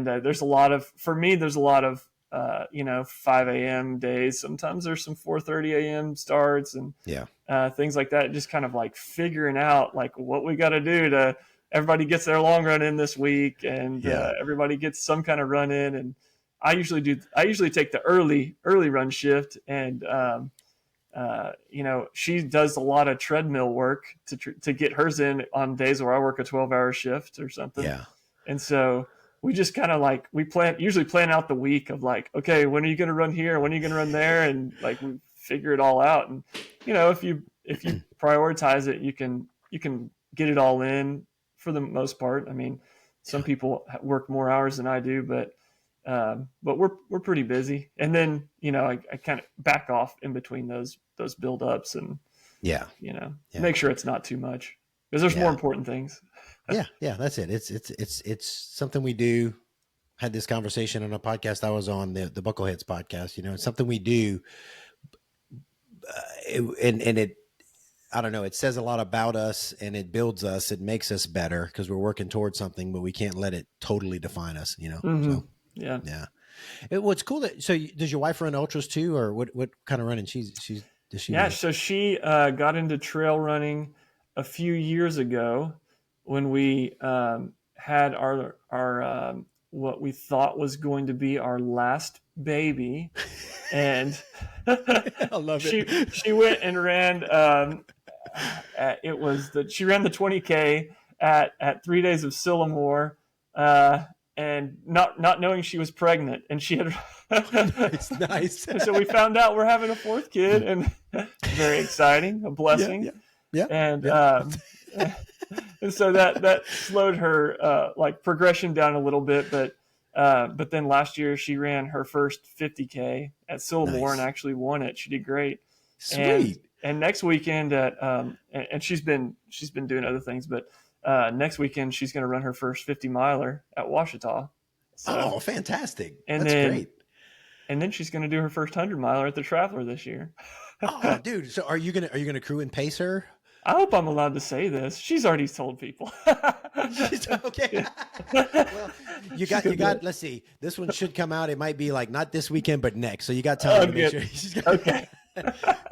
there's a lot of, you know, 5 a.m. days. Sometimes there's some 4:30 a.m. starts and things like that. Just kind of like figuring out like what we got to do to everybody gets their long run in this week and everybody gets some kind of run in. And I usually take the early run shift and, you know, she does a lot of treadmill work to get hers in on days where I work a 12-hour shift or something. Yeah. And so we just kind of like, usually plan out the week of like, okay, when are you going to run here? When are you going to run there? And like, we figure it all out. And, you know, if you prioritize it, you can get it all in for the most part. I mean, some people work more hours than I do, but we're pretty busy. And then, you know, I kind of back off in between those buildups and, you know, make sure it's not too much because there's more important things. Yeah, that's it. It's something we do. Had this conversation on a podcast I was on, the Buckleheads podcast. You know, it's something we do, and it, I don't know, it says a lot about us and it builds us. It makes us better because we're working towards something, but we can't let it totally define us. You know, so yeah. What's cool that does your wife run ultras too, or what kind of running she's? Does she? Yeah, so she got into trail running a few years ago when we had our what we thought was going to be our last baby, and I love it. she went and ran. She ran the 20K at 3 days of Sylamore, and not knowing she was pregnant, and she had. It's nice. So we found out we're having a fourth kid, and very exciting, a blessing. Yeah. And yeah. and so that slowed her like progression down a little bit, but then last year she ran her first 50K at Sylamore and actually won it. She did great. Sweet. And next weekend and she's been doing other things, but next weekend she's going to run her first 50 miler at Ouachita. So, fantastic! And That's great. And then she's going to do her first 100 miler at the Traveler this year. Oh, dude! So are you gonna crew and pace her? I hope I'm allowed to say this. She's already told people. Okay. Well, you got. Let's see. This one should come out. It might be like not this weekend, but next. So you got time to make sure. Okay.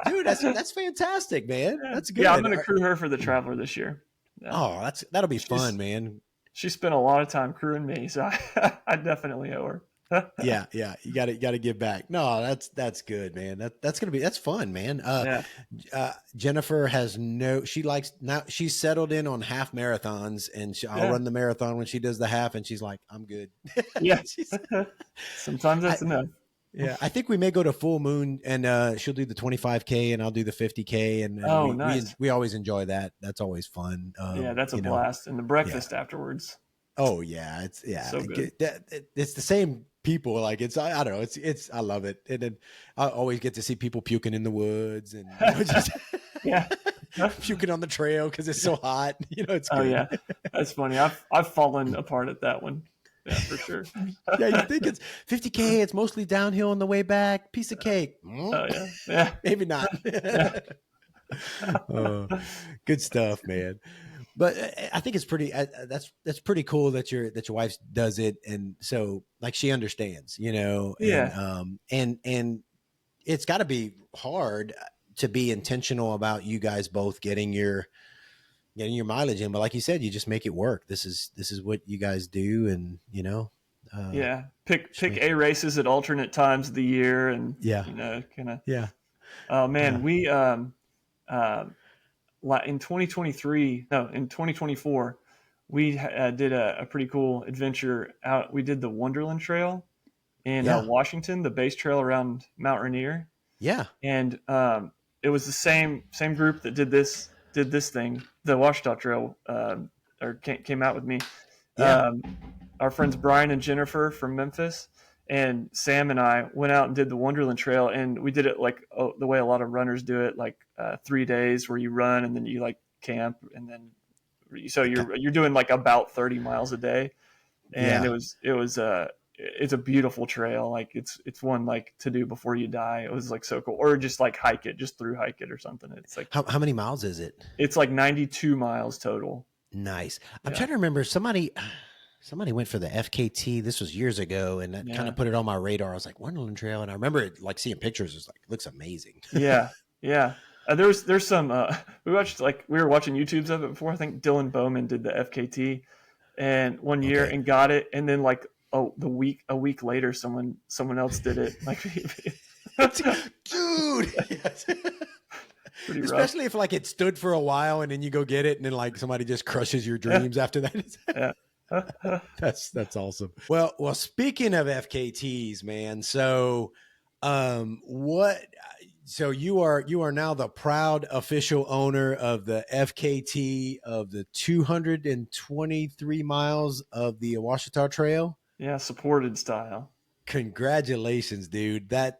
Dude, that's fantastic, man. That's good. Yeah, I'm gonna crew her for the Traveler this year. Yeah. Oh, that'll be fun, man. She spent a lot of time crewing me, so I definitely owe her. Yeah. You got to give back. No, that's good, man. That's fun, man. Jennifer she's settled in on half marathons, and I'll run the marathon when she does the half, and she's like, I'm good. Yeah. Sometimes that's enough. Yeah, I think we may go to Full Moon, and she'll do the 25K, and I'll do the 50K, and nice. we always enjoy that. That's always fun. That's a blast, and the breakfast afterwards. Oh yeah, it's so good. It's the same people. Like I don't know. It's I love it, and then I always get to see people puking in the woods and just puking on the trail because it's so hot. It's good. Oh yeah, that's funny. I've fallen apart at that one. Yeah, for sure. Yeah, you think it's 50K, it's mostly downhill on the way back. Piece of cake. Oh yeah. Maybe not. Good stuff, man. But I think it's pretty. That's pretty cool that your wife does it, and so like she understands, Yeah. And it's got to be hard to be intentional about you guys both getting your mileage in, but like you said, you just make it work. This is what you guys do, and pick A races at alternate times of the year, and kind of Oh man, we in 2024 we did a pretty cool adventure out. We did the Wonderland Trail in Washington, the base trail around Mount Rainier. Yeah, and it was the same group that did this thing, the Ouachita Trail, or came out with me. Our friends Brian and Jennifer from Memphis, and Sam and I went out and did the Wonderland Trail, and we did it like the way a lot of runners do it, like 3 days where you run and then you like camp, and then so you're doing like about 30 miles a day, and it's a beautiful trail. Like it's one like to do before you die. It was like so cool, or just like hike it or something. It's like how many miles is it? It's like 92 miles total. Nice. I'm trying to remember. Somebody went for the FKT. This was years ago, and that kind of put it on my radar. I was like, Wonderland Trail, and I remember it, like seeing pictures. It was like, it looks amazing. Yeah. There's some. We were watching YouTubes of it before. I think Dylan Bowman did the FKT, and one year and got it, and then like a week later, someone else did it. Like, dude. Yes. Especially if like it stood for a while and then you go get it and then like somebody just crushes your dreams after that. That's awesome. Well, speaking of FKTs, man, so so you are now the proud official owner of the FKT of the 223 miles of the Ouachita Trail. Yeah, supported style. Congratulations, dude. That's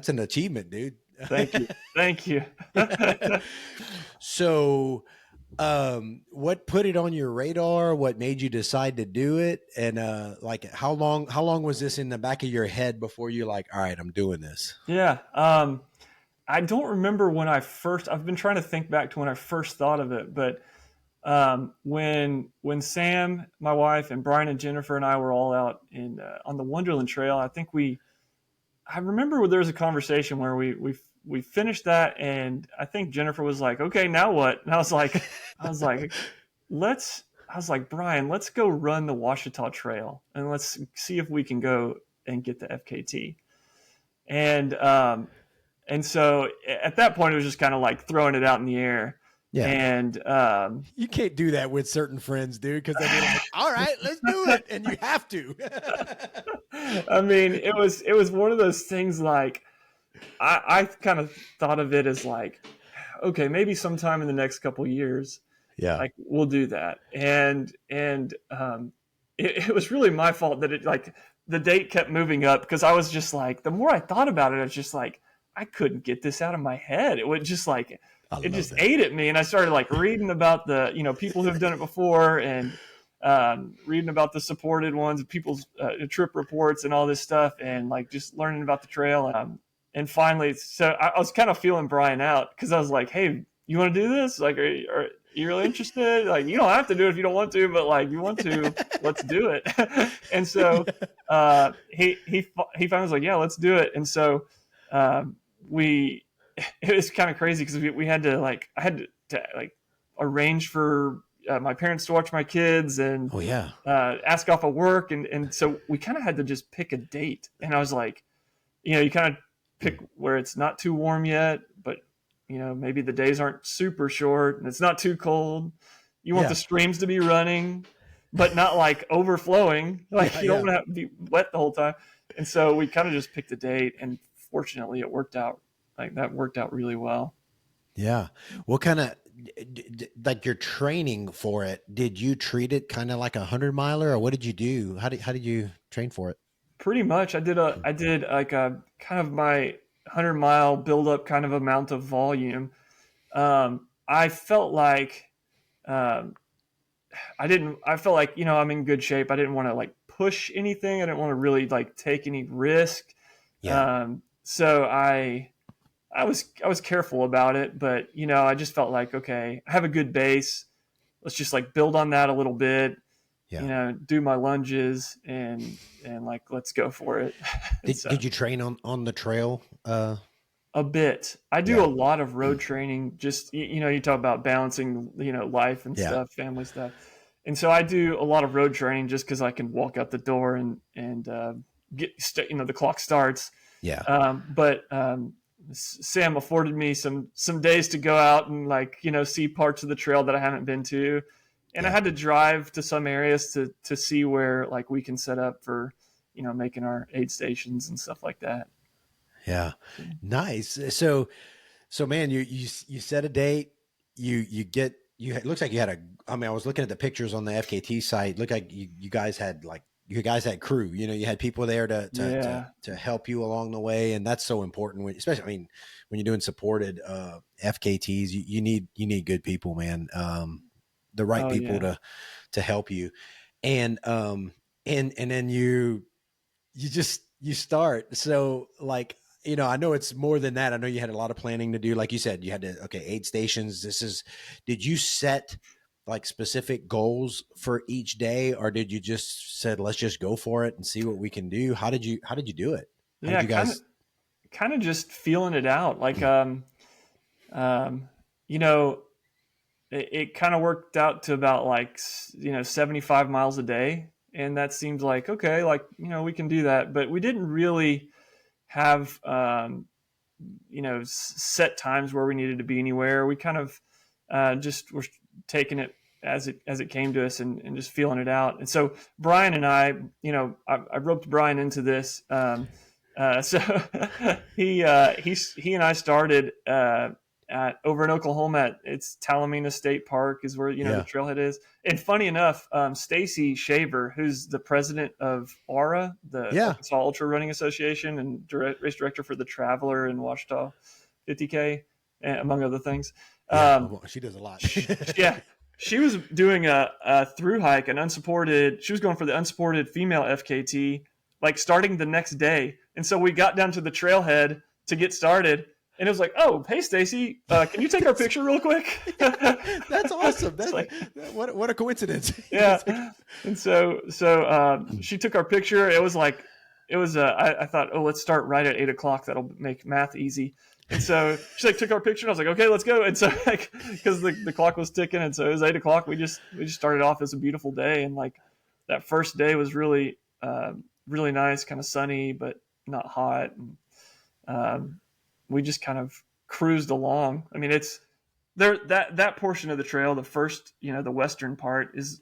an achievement, dude. Thank you. So, what put it on your radar? What made you decide to do it? And like, how long was this in the back of your head before you're like, all right, I'm doing this? Yeah. I don't remember when I've been trying to think back to when I first thought of it, but when Sam, my wife, and Brian and Jennifer and I were all out on the Wonderland Trail, I think I remember there was a conversation where we finished that, and I think Jennifer was like, okay, now what? And I was like, Brian, let's go run the Ouachita Trail and let's see if we can go and get the FKT. And so at that point, it was just kind of like throwing it out in the air. Yeah. And you can't do that with certain friends, dude, because they'd be like, all right, let's do it. And you have to. I mean, it was one of those things like I kind of thought of it as like, okay, maybe sometime in the next couple of years, like we'll do that. And it was really my fault that it like the date kept moving up, because I was just like, the more I thought about it, I was just like, I couldn't get this out of my head. It would just like, it just ate at me. And I started like reading about the, people who've done it before, and reading about the supported ones, people's trip reports and all this stuff, and like just learning about the trail. And finally, so I was kind of feeling Brian out, because I was like, hey, you want to do this? Like, are you really interested? Like, you don't have to do it if you don't want to, but like, you want to, let's do it. And so he finally was like, yeah, let's do it. And so it was kind of crazy, because we had to I had to arrange for my parents to watch my kids, and ask off of work. And so we kind of had to just pick a date. And I was like, you kind of pick where it's not too warm yet, but maybe the days aren't super short and it's not too cold. You want the streams to be running, but not like overflowing. Like you don't want to have to be wet the whole time. And so we kind of just picked a date, and fortunately it worked out. Like that worked out really well. Yeah. What kind of, like your training for it, did you treat it kind of like a 100-miler, or what did you do? How did you train for it? Pretty much. I did like a kind of my 100-mile build up kind of amount of volume. I felt like, I felt like, I'm in good shape. I didn't want to like push anything. I didn't want to really like take any risk. Yeah. So I was careful about it, but I just felt like, okay, I have a good base. Let's just like build on that a little bit, do my lunges and like, let's go for it. Did you train on the trail? A bit. I do a lot of road training. Just, you talk about balancing, life and stuff, family stuff. And so I do a lot of road training just cause I can walk out the door and get, the clock starts. Yeah. But Sam afforded me some days to go out and like, see parts of the trail that I haven't been to. And I had to drive to some areas to see where like we can set up for, making our aid stations and stuff like that. Yeah. Nice. So man, you set a date, it looks like you had I was looking at the pictures on the FKT site. It looked like you guys had crew, you had people there to help you along the way. And that's so important especially, when you're doing supported, FKTs, you need good people, man. The right people to help you. And then you start. So like, I know it's more than that. I know you had a lot of planning to do. Like you said, you had aid stations. Did you set like specific goals for each day, or did you just said, let's just go for it and see what we can do? How did you do it? How did you guys kind of just feeling it out? Like, it kind of worked out to about like, 75 miles a day. And that seemed like, okay, like, we can do that, but we didn't really have, set times where we needed to be anywhere. We kind of, just were taking it as it came to us and just feeling it out. And so Brian and I roped Brian into this. So he and I started, over in Oklahoma it's Talamina State Park is where, the trailhead is. And funny enough, Stacy Shaver, who's the president of ARA, the Arkansas Ultra Running Association, and race director for the Traveler and Ouachita 50K, among other things. She does a lot. She was doing a through hike, she was going for the unsupported female FKT, like starting the next day. And so we got down to the trailhead to get started. And it was like, oh, hey, Stacy, can you take our picture real quick? That's awesome. That's what a coincidence. Yeah. And so she took our picture. It was like it was, I thought, oh, let's start right at 8:00. That'll make math easy. And so she like took our picture and I was like, okay, let's go. And so like, cause the clock was ticking. And so it was 8:00. We just started off as a beautiful day. And like that first day was really, really nice, kind of sunny, but not hot. And, we just kind of cruised along. I mean, it's there, that portion of the trail, the first, the western part is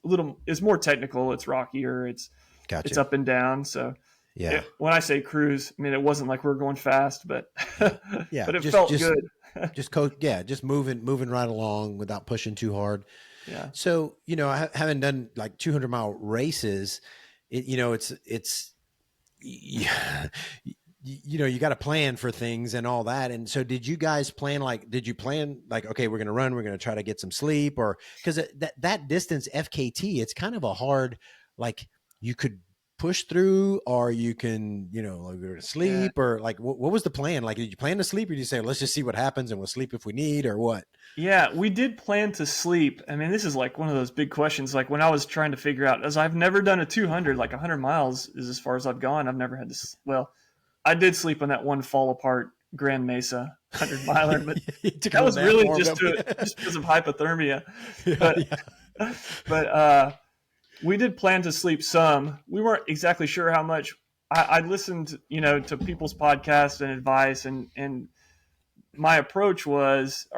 more technical. It's rockier. It's up and down. So, yeah, when I say cruise, I mean, it wasn't like we were going fast, but yeah, but it felt good. just moving right along without pushing too hard. Yeah. So, having done like 200-mile races, it's you got to plan for things and all that. And so did you guys plan, okay, we're going to run, we're going to try to get some sleep, or because that distance FKT, it's kind of a hard, like you could push through, or you can, like go to sleep, or like, what was the plan? Like, did you plan to sleep, or did you say, let's just see what happens and we'll sleep if we need, or what? Yeah, we did plan to sleep. I mean, this is like one of those big questions. Like when I was trying to figure out, as I've never done a 200, like 100 miles is as far as I've gone. I've never had to, I did sleep on that one fall apart Grand Mesa 100 miler, but that was really just because of hypothermia. But we did plan to sleep some. We weren't exactly sure how much. I listened, to people's podcasts and advice, and our approach was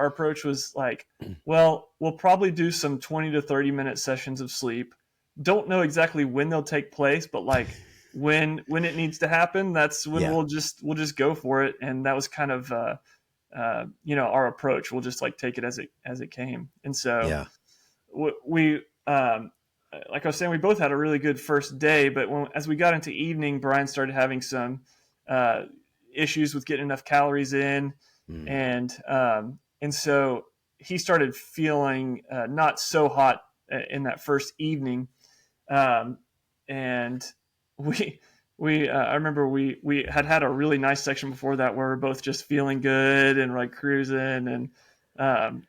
like, well, we'll probably do some 20 to 30 minute sessions of sleep. Don't know exactly when they'll take place, but like when it needs to happen, that's when we'll just go for it. And that was kind of our approach. We'll just like take it as it came. And so we like I was saying, we both had a really good first day, but as we got into evening, Brian started having some issues with getting enough calories in, and so he started feeling not so hot in that first evening, and I remember we had a really nice section before that where we're both just feeling good and like cruising and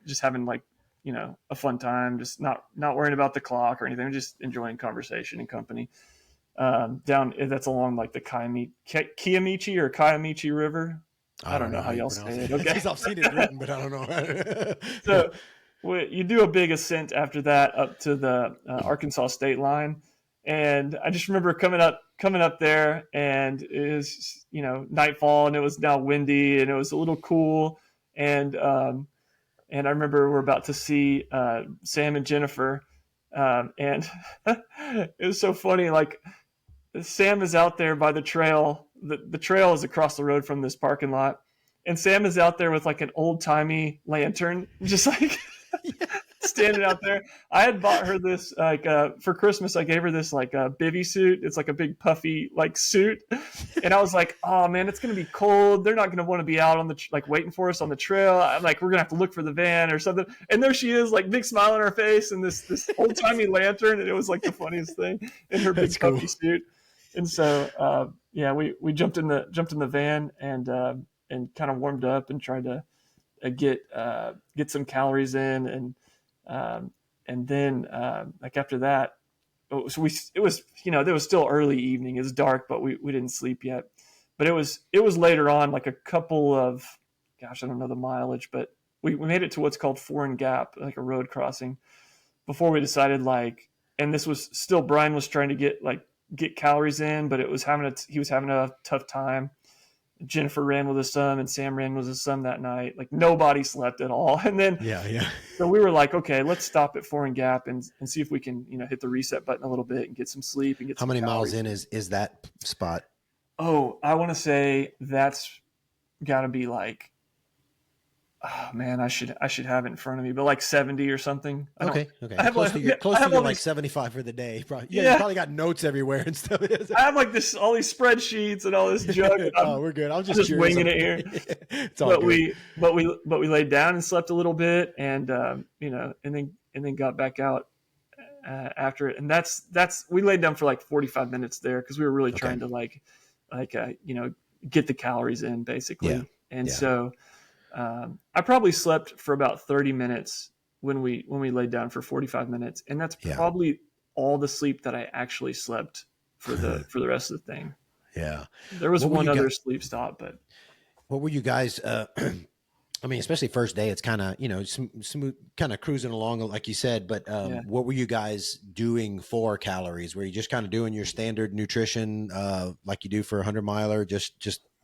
just having like, a fun time, just not worrying about the clock or anything, just enjoying conversation and company. That's along like the Kiamichi or Kiamichi River. I don't know how y'all say it. Okay. I've seen it written, but I don't know. So you do a big ascent after that up to the Arkansas state line. And I just remember coming up there, and it was, nightfall, and it was now windy, and it was a little cool. And I remember we're about to see Sam and Jennifer, and it was so funny. Like Sam is out there by the trail. The trail is across the road from this parking lot, and Sam is out there with like an old timey lantern, just like standing out there. I had bought her this like for Christmas. I gave her this like bivy suit. It's like a big puffy like suit, and I was like, "Oh man, it's gonna be cold. They're not gonna want to be out on the waiting for us on the trail. I'm like, we're gonna have to look for the van or something." And there she is, like big smile on her face and this old timey lantern, and it was like the funniest thing in her big puffy suit. And so we jumped in the van and kind of warmed up and tried to get some calories in, and then like after that, so it was there was still early evening. It was dark, but we didn't sleep yet. But it was later on, like a couple of, I don't know the mileage, but we made it to what's called Foreign Gap, like a road crossing, before we decided and this was still Brian was trying to get calories in, but he was having a tough time. Jennifer ran with us some, and Sam ran with us some that night. Like nobody slept at all. And then, so we were like, okay, let's stop at Foreign Gap and see if we can, hit the reset button a little bit and get some sleep and get how some many calories. miles in is that spot? Oh, I want to say that's gotta be like, oh man, I should have it in front of me, but like 70 or something. Okay. I have close to your like 75 for the day. Probably. Yeah, you probably got notes everywhere and stuff. I have like all these spreadsheets and all this junk. We're good. I'm just winging it here. It's all good. But we laid down and slept a little bit, and and then got back out after it. And that's we laid down for like 45 minutes there because we were really trying to get the calories in basically. So I probably slept for about 30 minutes when we laid down for 45 minutes, and that's probably all the sleep that I actually slept for the rest of the thing. Yeah. There was What were one you other guys, sleep stop, but what were you guys, I mean, especially first day, it's kind of, smooth, kind of cruising along, like you said, but yeah. what were you guys doing for calories? Were you just kind of doing your standard nutrition, like you do for a 100 miler, just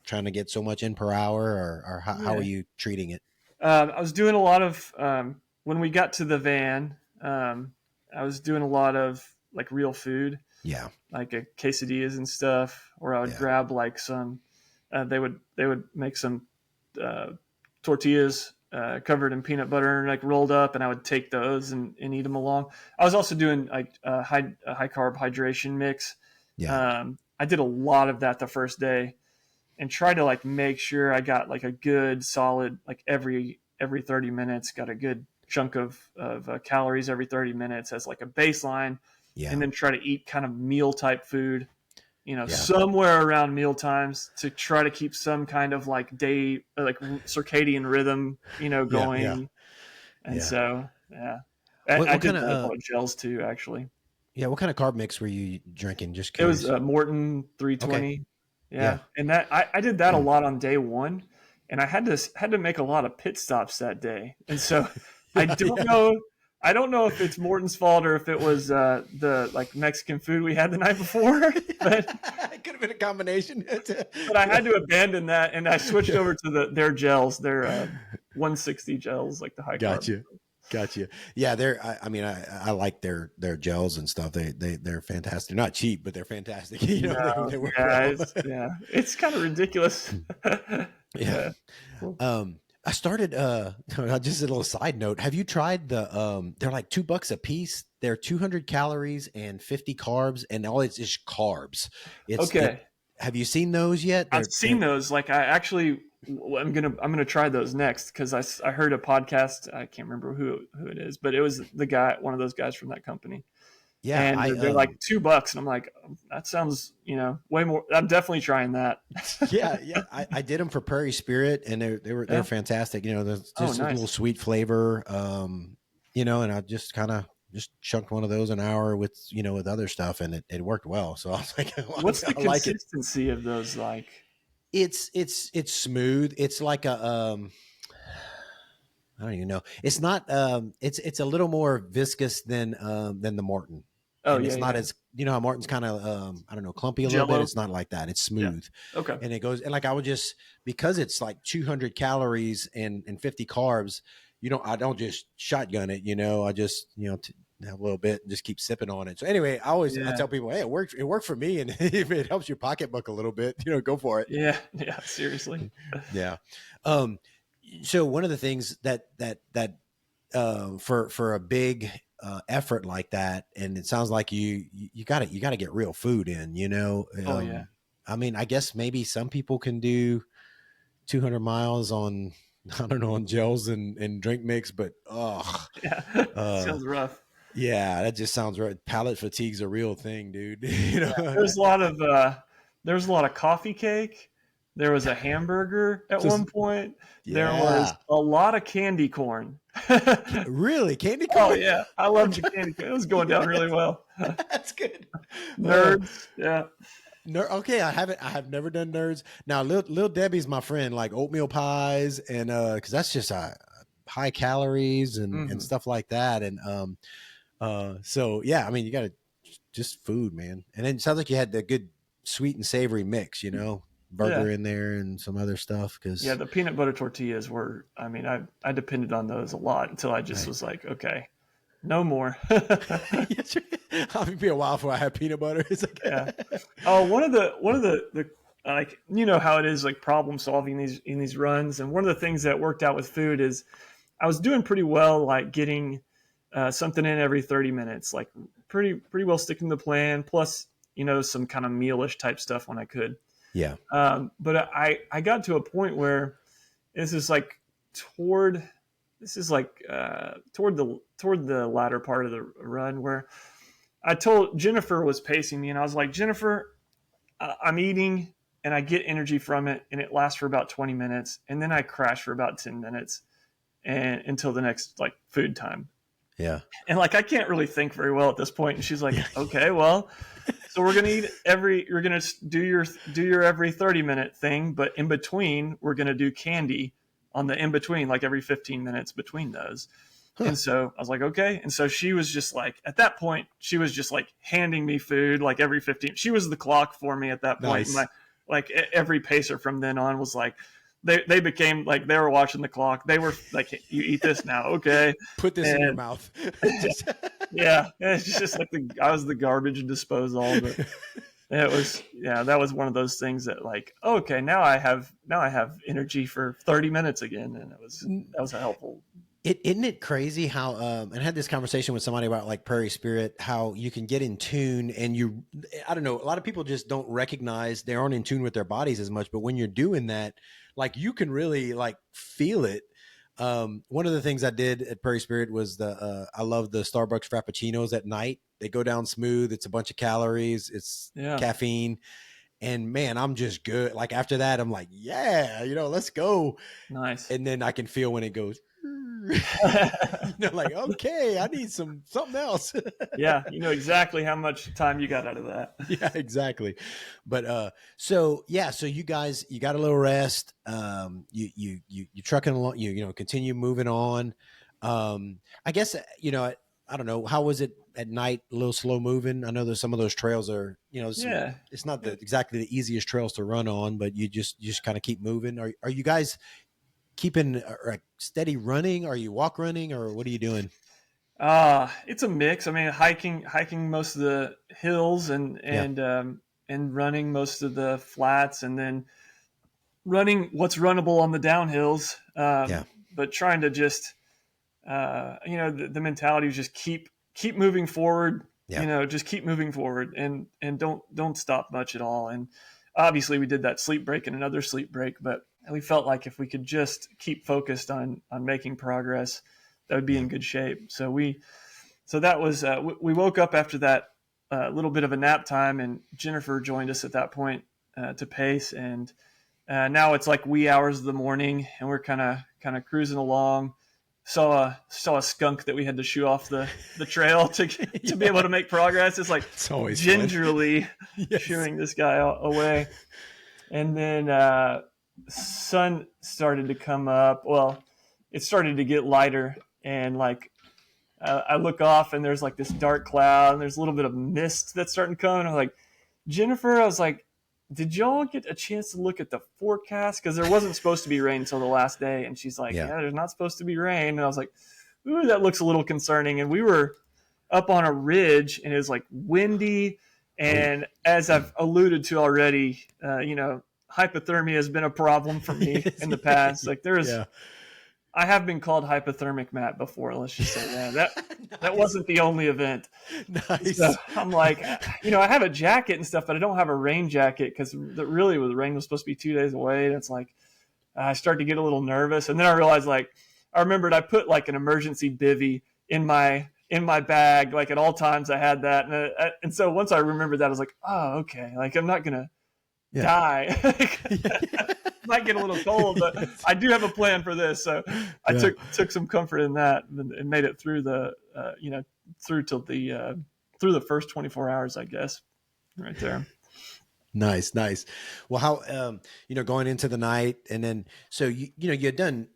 trying to get so much in per hour, or how are Yeah. you treating it? I was doing a lot of, when we got to the van, I was doing a lot of like real food, Yeah. like quesadillas and stuff, or I would Yeah. grab like some, they would make some tortillas covered in peanut butter and like rolled up, and I would take those and eat them along. I was also doing like a high carb hydration mix. Yeah. I did a lot of that the first day, and try to like make sure I got like a good solid, like every 30 minutes, got a good chunk of calories every 30 minutes as like a baseline, Yeah. and then try to eat kind of meal type food, Yeah. somewhere around meal times to try to keep some kind of like day, like circadian rhythm, going. Yeah. And Yeah. so, yeah, What, I what did kind that with of, gels too, actually. yeah, what kind of carb mix were you drinking? Just It was curious. Morton Okay. 320. Yeah. Yeah. And that I did that a lot on day one, and I had to make a lot of pit stops that day. And so I don't Yeah. know. I don't know if it's Morton's fault or if it was the like Mexican food we had the night before, but It could have been a combination. I had to abandon that, and I switched over to their gels, their 160 gels, like the high carb. Gotcha. Yeah, I mean, I like their gels and stuff. They're fantastic. They're not cheap, but they're fantastic. No, They work yeah, well. it's kind of ridiculous. Yeah. Cool. I started just a little side note. Have you tried they're like $2 a piece. They're 200 calories and 50 carbs, and all it's is carbs. Okay. Have you seen those yet? I've seen those. Like I actually, I'm gonna try those next, because I heard a podcast. I can't remember who it is, but it was one of those guys from that company. Yeah, And they're like $2, and I'm like, that sounds way more. I'm definitely trying that. yeah. I did them for Prairie Spirit, and they're fantastic. There's just a nice. little sweet flavor. And I just kind of just chunked one of those an hour with other stuff, and it worked well. So I was like, What's the I like it. consistency of those like? It's smooth. It's like I don't even know. It's not it's a little more viscous than the Morton. Oh, And yeah, it's not yeah. as how Morton's kind of I don't know, clumpy a little Jell-O? bit. It's not like that. It's smooth. Okay. And it goes, and like I would just, because it's like 200 calories and 50 carbs, I don't just shotgun it, I just, have a little bit and just keep sipping on it. So anyway, I tell people, hey, it worked for me. And if it helps your pocketbook a little bit, go for it. Yeah. Seriously. Yeah. So one of the things that for a big effort like that, and it sounds like you got to get real food in, Oh yeah. I mean, I guess maybe some people can do 200 miles on, I don't know, on gels and drink mix, but Yeah. Sounds rough. yeah, that just sounds right. Palate fatigue's a real thing, dude. There's a lot of coffee cake. There was a hamburger at one point. There was a lot of candy corn. Really? Candy corn? Oh yeah, I love the candy corn. It was going down really well. That's good. Nerds, yeah. Okay, I have never done nerds. Now, Lil Debbie's my friend, like oatmeal pies, and because that's just high calories and stuff like that, and so yeah, I mean, you got to just food, man. And then it sounds like you had the good sweet and savory mix, burger in there and some other stuff. Because the peanut butter tortillas were. I mean, I depended on those a lot until I just was like, okay, no more. I'll be a while before I have peanut butter. It's like, yeah. Oh, one of the like, how it is, like problem solving in these runs, and one of the things that worked out with food is I was doing pretty well, like getting something in every 30 minutes, like pretty well sticking to the plan, plus some kind of mealish type stuff when I could. Yeah. But I got to a point where this is like toward the latter part of the run, where I told Jennifer was pacing me, and I was like, Jennifer, I'm eating and I get energy from it, and it lasts for about 20 minutes, and then I crash for about 10 minutes and until the next like food time. Yeah. And like, I can't really think very well at this point. And she's like, okay, well, So we're gonna you're gonna do your every 30-minute thing, but in between we're gonna do candy on the in between, like every 15 minutes between those. And so I was like, okay. And so she was just like, at that point, she was just like handing me food like every 15. She was the clock for me at that point. Nice. Like every pacer from then on was like, they became like, they were watching the clock. They were like, you eat this now. Okay. Put this in your mouth. Yeah. It's just like I was the garbage disposal. But it was, that was one of those things that like, okay, now I have energy for 30 minutes again. And that was a helpful. Isn't it crazy how, and I had this conversation with somebody about like Prairie Spirit, how you can get in tune and I don't know, a lot of people just don't recognize they aren't in tune with their bodies as much, but when you're doing that, like you can really like feel it. One of the things I did at Prairie Spirit was I love the Starbucks Frappuccinos at night. They go down smooth. It's a bunch of calories. It's caffeine. And man, I'm just good. Like after that, I'm like, yeah, let's go. Nice. And then I can feel when it goes, like, okay, I need something else. Yeah. You know exactly how much time you got out of that. Yeah, exactly. But, so you guys, you got a little rest. You trucking along, continue moving on. I guess, I don't know. How was it at night? A little slow moving. I know there's some of those trails are, it's not exactly the easiest trails to run on, but you just kind of keep moving. Are you guys keeping steady running? Are you walk running or what are you doing? It's a mix. I mean, hiking most of the hills and running most of the flats, and then running what's runnable on the downhills. But trying to just, the mentality is just keep moving forward. Yeah. Just keep moving forward and don't stop much at all. And obviously we did that sleep break and another sleep break, but we felt like if we could just keep focused on making progress, that would be in good shape. So that was, we woke up after that little bit of a nap time, and Jennifer joined us at that point to pace. And now it's like wee hours of the morning, and we're kind of cruising along. Saw a skunk that we had to shoo off the trail to be able to make progress. It's like it's gingerly shooing this guy away. And then sun started to come up. Well, it started to get lighter, and like I look off and there's like this dark cloud and there's a little bit of mist that's starting to come. And I'm like, Jennifer, I was like, did y'all get a chance to look at the forecast? Because there wasn't supposed to be rain until the last day. And she's like, yeah, there's not supposed to be rain. And I was like, ooh, that looks a little concerning. And we were up on a ridge and it was like windy. And as I've alluded to already, hypothermia has been a problem for me in the past. Like I have been called hypothermic Matt before. Let's just say that. That nice. Wasn't the only event. Nice. So I'm like, I have a jacket and stuff, but I don't have a rain jacket because really the rain was supposed to be 2 days away. And it's like, I started to get a little nervous. And then I realized I remembered I put like an emergency bivvy in my bag. Like at all times I had that. And so once I remembered that, I was like, oh, okay. Like I'm not going to die. Might get a little cold, but I do have a plan for this. So I took some comfort in that and made it through through the first 24 hours, I guess, right there. Nice. Well, how, going into the night, and then, so you'd done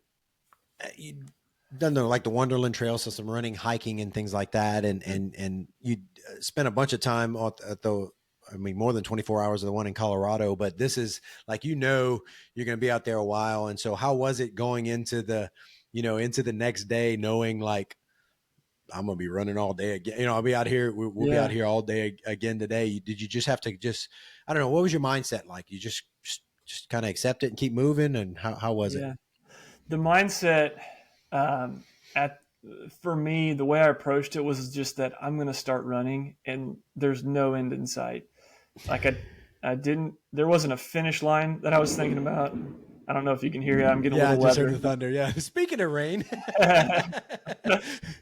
the Wonderland Trail, so some running, hiking and things like that. And you spent a bunch of time at more than 24 hours of the one in Colorado, but this is like, you're going to be out there a while. And so how was it going into the next day, knowing like, I'm going to be running all day again, I'll be out here. We'll be out here all day again today. Did you just have to I don't know, what was your mindset like? You just kind of accept it and keep moving? And how was it? The mindset, for me, the way I approached it was just that I'm going to start running and there's no end in sight. Like there wasn't a finish line that I was thinking about. I don't know if you can hear it. I'm getting a little weather. weather. Heard the thunder. Yeah. Speaking of rain.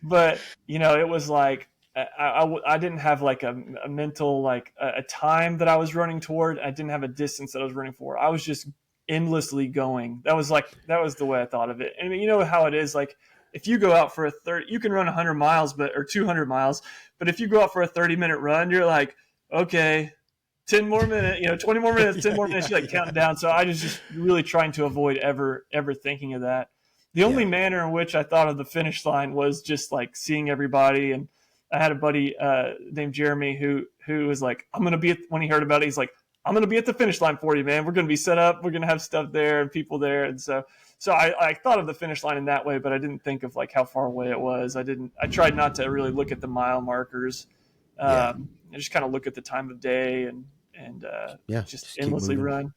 But, it was like, I didn't have like a mental, like a time that I was running toward. I didn't have a distance that I was running for. I was just endlessly going. That was the way I thought of it. And you know how it is. Like if you go out for you can run 100 miles, or 200 miles, but if you go out for a 30-minute run, you're like, okay, 10 more minutes, 20 more minutes, 10 more minutes, she's like counting down. So I was just really trying to avoid ever thinking of that. The only manner in which I thought of the finish line was just like seeing everybody. And I had a buddy named Jeremy who was like, I'm going to be when he heard about it, he's like, I'm going to be at the finish line for you, man. We're going to be set up. We're going to have stuff there and people there. And so I thought of the finish line in that way, but I didn't think of like how far away it was. I tried not to really look at the mile markers. I just kind of look at the time of day and just endlessly run.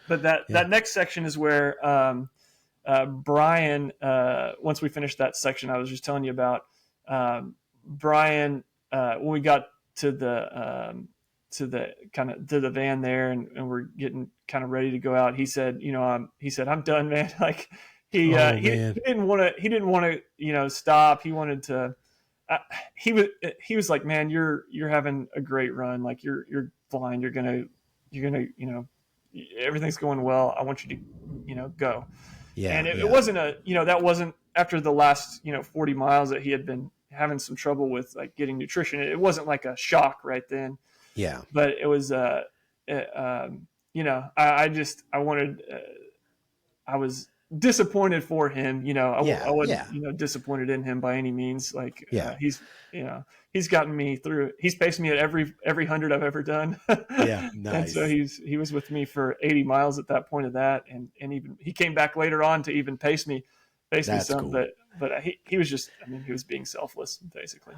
But that next section is where Brian, once we finished that section I was just telling you about, Brian, when we got to the van there and we're getting kind of ready to go out, he said, I'm done, man. Like he didn't want to, stop. He wanted to, he was like, man, you're having a great run. Like you're flying. You're going to, everything's going well. I want you to, go. Yeah. And it wasn't that wasn't after the last, 40 miles that he had been having some trouble with like getting nutrition. It wasn't like a shock right then. Yeah. But it was, I was disappointed for him. I wasn't, disappointed in him by any means. Like, he's gotten me through. He's paced me at every 100 I've ever done. Yeah, nice. And so he was with me for 80 miles at that point of that, and even he came back later on to even pace me some. Cool. But he was just, he was being selfless basically.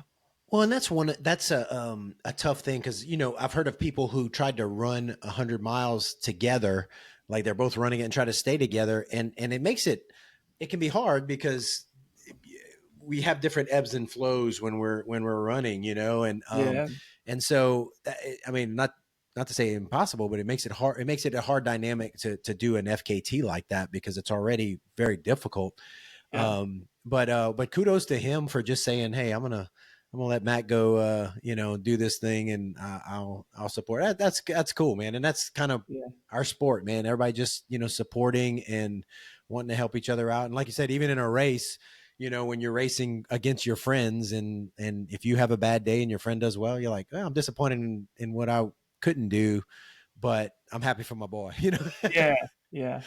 Well, and that's a tough thing because I've heard of people who tried to run 100 miles together, like they're both running it and try to stay together, and it can be hard because we have different ebbs and flows when we're running, and so not to say impossible, but it makes it hard. It makes it a hard dynamic to do an FKT like that because it's already very difficult. Yeah. But kudos to him for just saying, hey, I'm gonna let Matt go, do this thing, and I'll support it. That's cool, man. And that's kind of our sport, man. Everybody just, supporting and wanting to help each other out. And like you said, even in a race, when you're racing against your friends and if you have a bad day and your friend does well, you're like, oh, I'm disappointed in what I couldn't do, but I'm happy for my boy, Yeah. And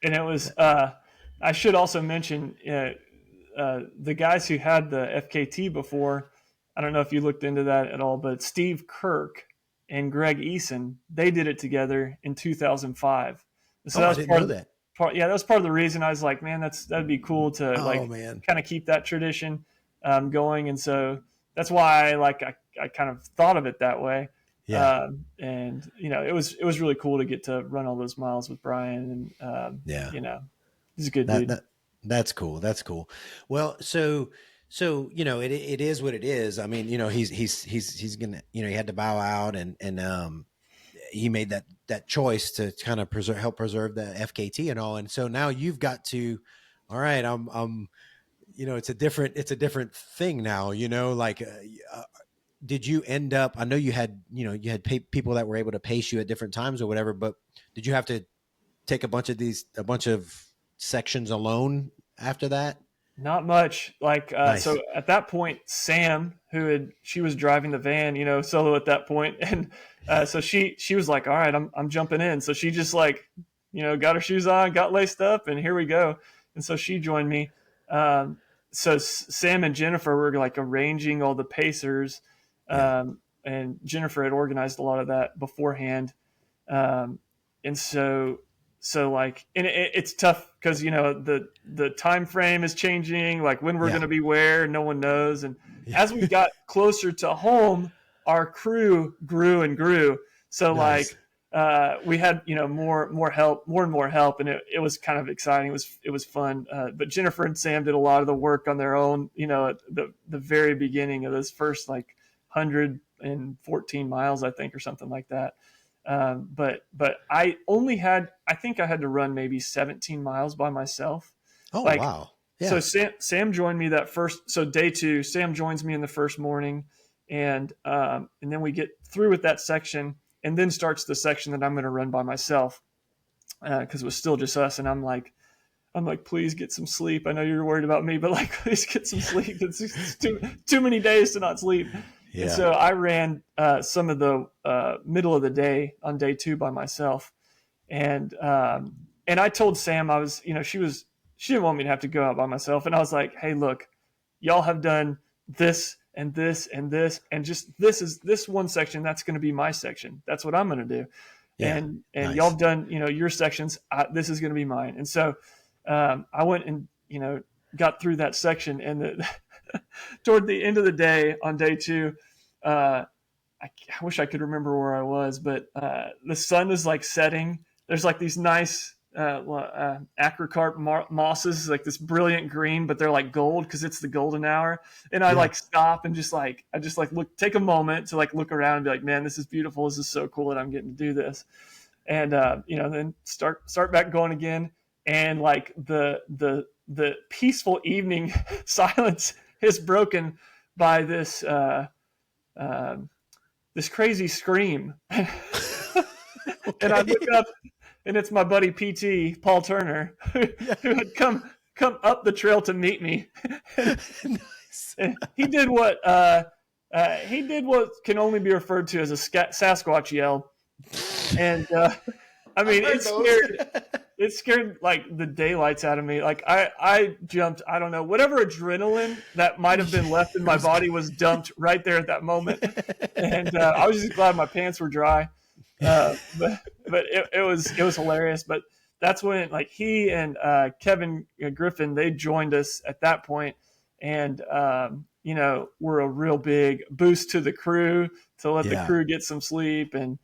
it was, I should also mention, the guys who had the FKT before, I don't know if you looked into that at all, but Steve Kirk and Greg Eason, they did it together in 2005. So that was part of that. That was part of the reason I was like, man, that'd be cool to kind of keep that tradition going. And so that's why I kind of thought of it that way. Yeah. And it was really cool to get to run all those miles with Brian and he's a good dude. That's cool. That's cool. Well, so it is what it is. I mean, he's gonna, he had to bow out and he made that choice to kind of help preserve the FKT and all. And so now you've got to, all right, I'm it's a different thing now, did you end up, I know you had people that were able to pace you at different times or whatever, but did you have to take a bunch of sections alone after that? Not much. Nice. So at that point, Sam, she was driving the van, solo at that point. And so she was like, all right, I'm jumping in. So she just got her shoes on, got laced up, and here we go. And so she joined me. So Sam and Jennifer were arranging all the pacers. And Jennifer had organized a lot of that beforehand. And so it's tough because, the time frame is changing, when we're going to be where, no one knows. And as we got closer to home, our crew grew and grew. So nice. We had, more and more help. And it was kind of exciting. It was fun. But Jennifer and Sam did a lot of the work on their own, at the very beginning of this first 114 miles, I think, or something like that. But I think I had to run maybe 17 miles by myself. Oh, wow. Yeah. So Sam joined me so day 2, Sam joins me in the first morning and then we get through with that section and then starts the section that I'm going to run by myself. Cause it was still just us. And I'm like, please get some sleep. I know you're worried about me, but please get some sleep. It's too many days to not sleep. Yeah. And so I ran some of the middle of the day on day 2 by myself. And I told Sam, I was, she didn't want me to have to go out by myself. And I was like, hey, look, y'all have done this and this and this, and just this one section, that's going to be my section. That's what I'm going to do. Yeah, and nice. Y'all have done, your sections. This is going to be mine. And so I went and, got through that section. And toward the end of the day on day 2, I wish I could remember where I was, but the sun is like setting. There's like these nice acricarp mosses, like this brilliant green, but they're like gold because it's the golden hour. And I like stop and just look, take a moment to like look around and be like, man, this is beautiful. This is so cool that I'm getting to do this. And then start back going again. And like the peaceful evening silence is broken by this this crazy scream. And I look up, and it's my buddy PT Paul Turner, who had come up the trail to meet me. Nice. And he did what can only be referred to as a Sasquatch yell. And I mean, it scared like the daylights out of me. Like I jumped, I don't know, whatever adrenaline that might have been left in my body was dumped right there at that moment. And I was just glad my pants were dry. But it was hilarious. But that's when like he and Kevin Griffin, they joined us at that point, and were a real big boost to the crew to let the crew get some sleep. And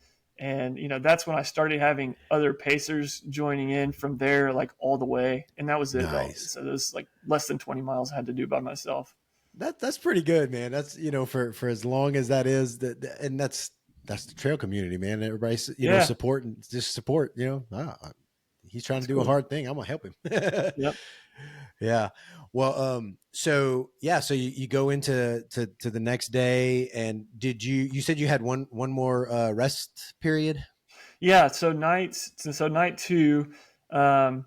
that's when I started having other pacers joining in from there, like all the way. And that was it. Nice. So it was like less than 20 miles I had to do by myself. That's pretty good, man. That's, for as long as that is, and that's the trail community, man. Everybody's, support and just support, he's trying to do a hard thing. I'm gonna help him. Yep. Yeah. Well, so you go into the next day, and you said you had one more rest period? Yeah. So night 2, I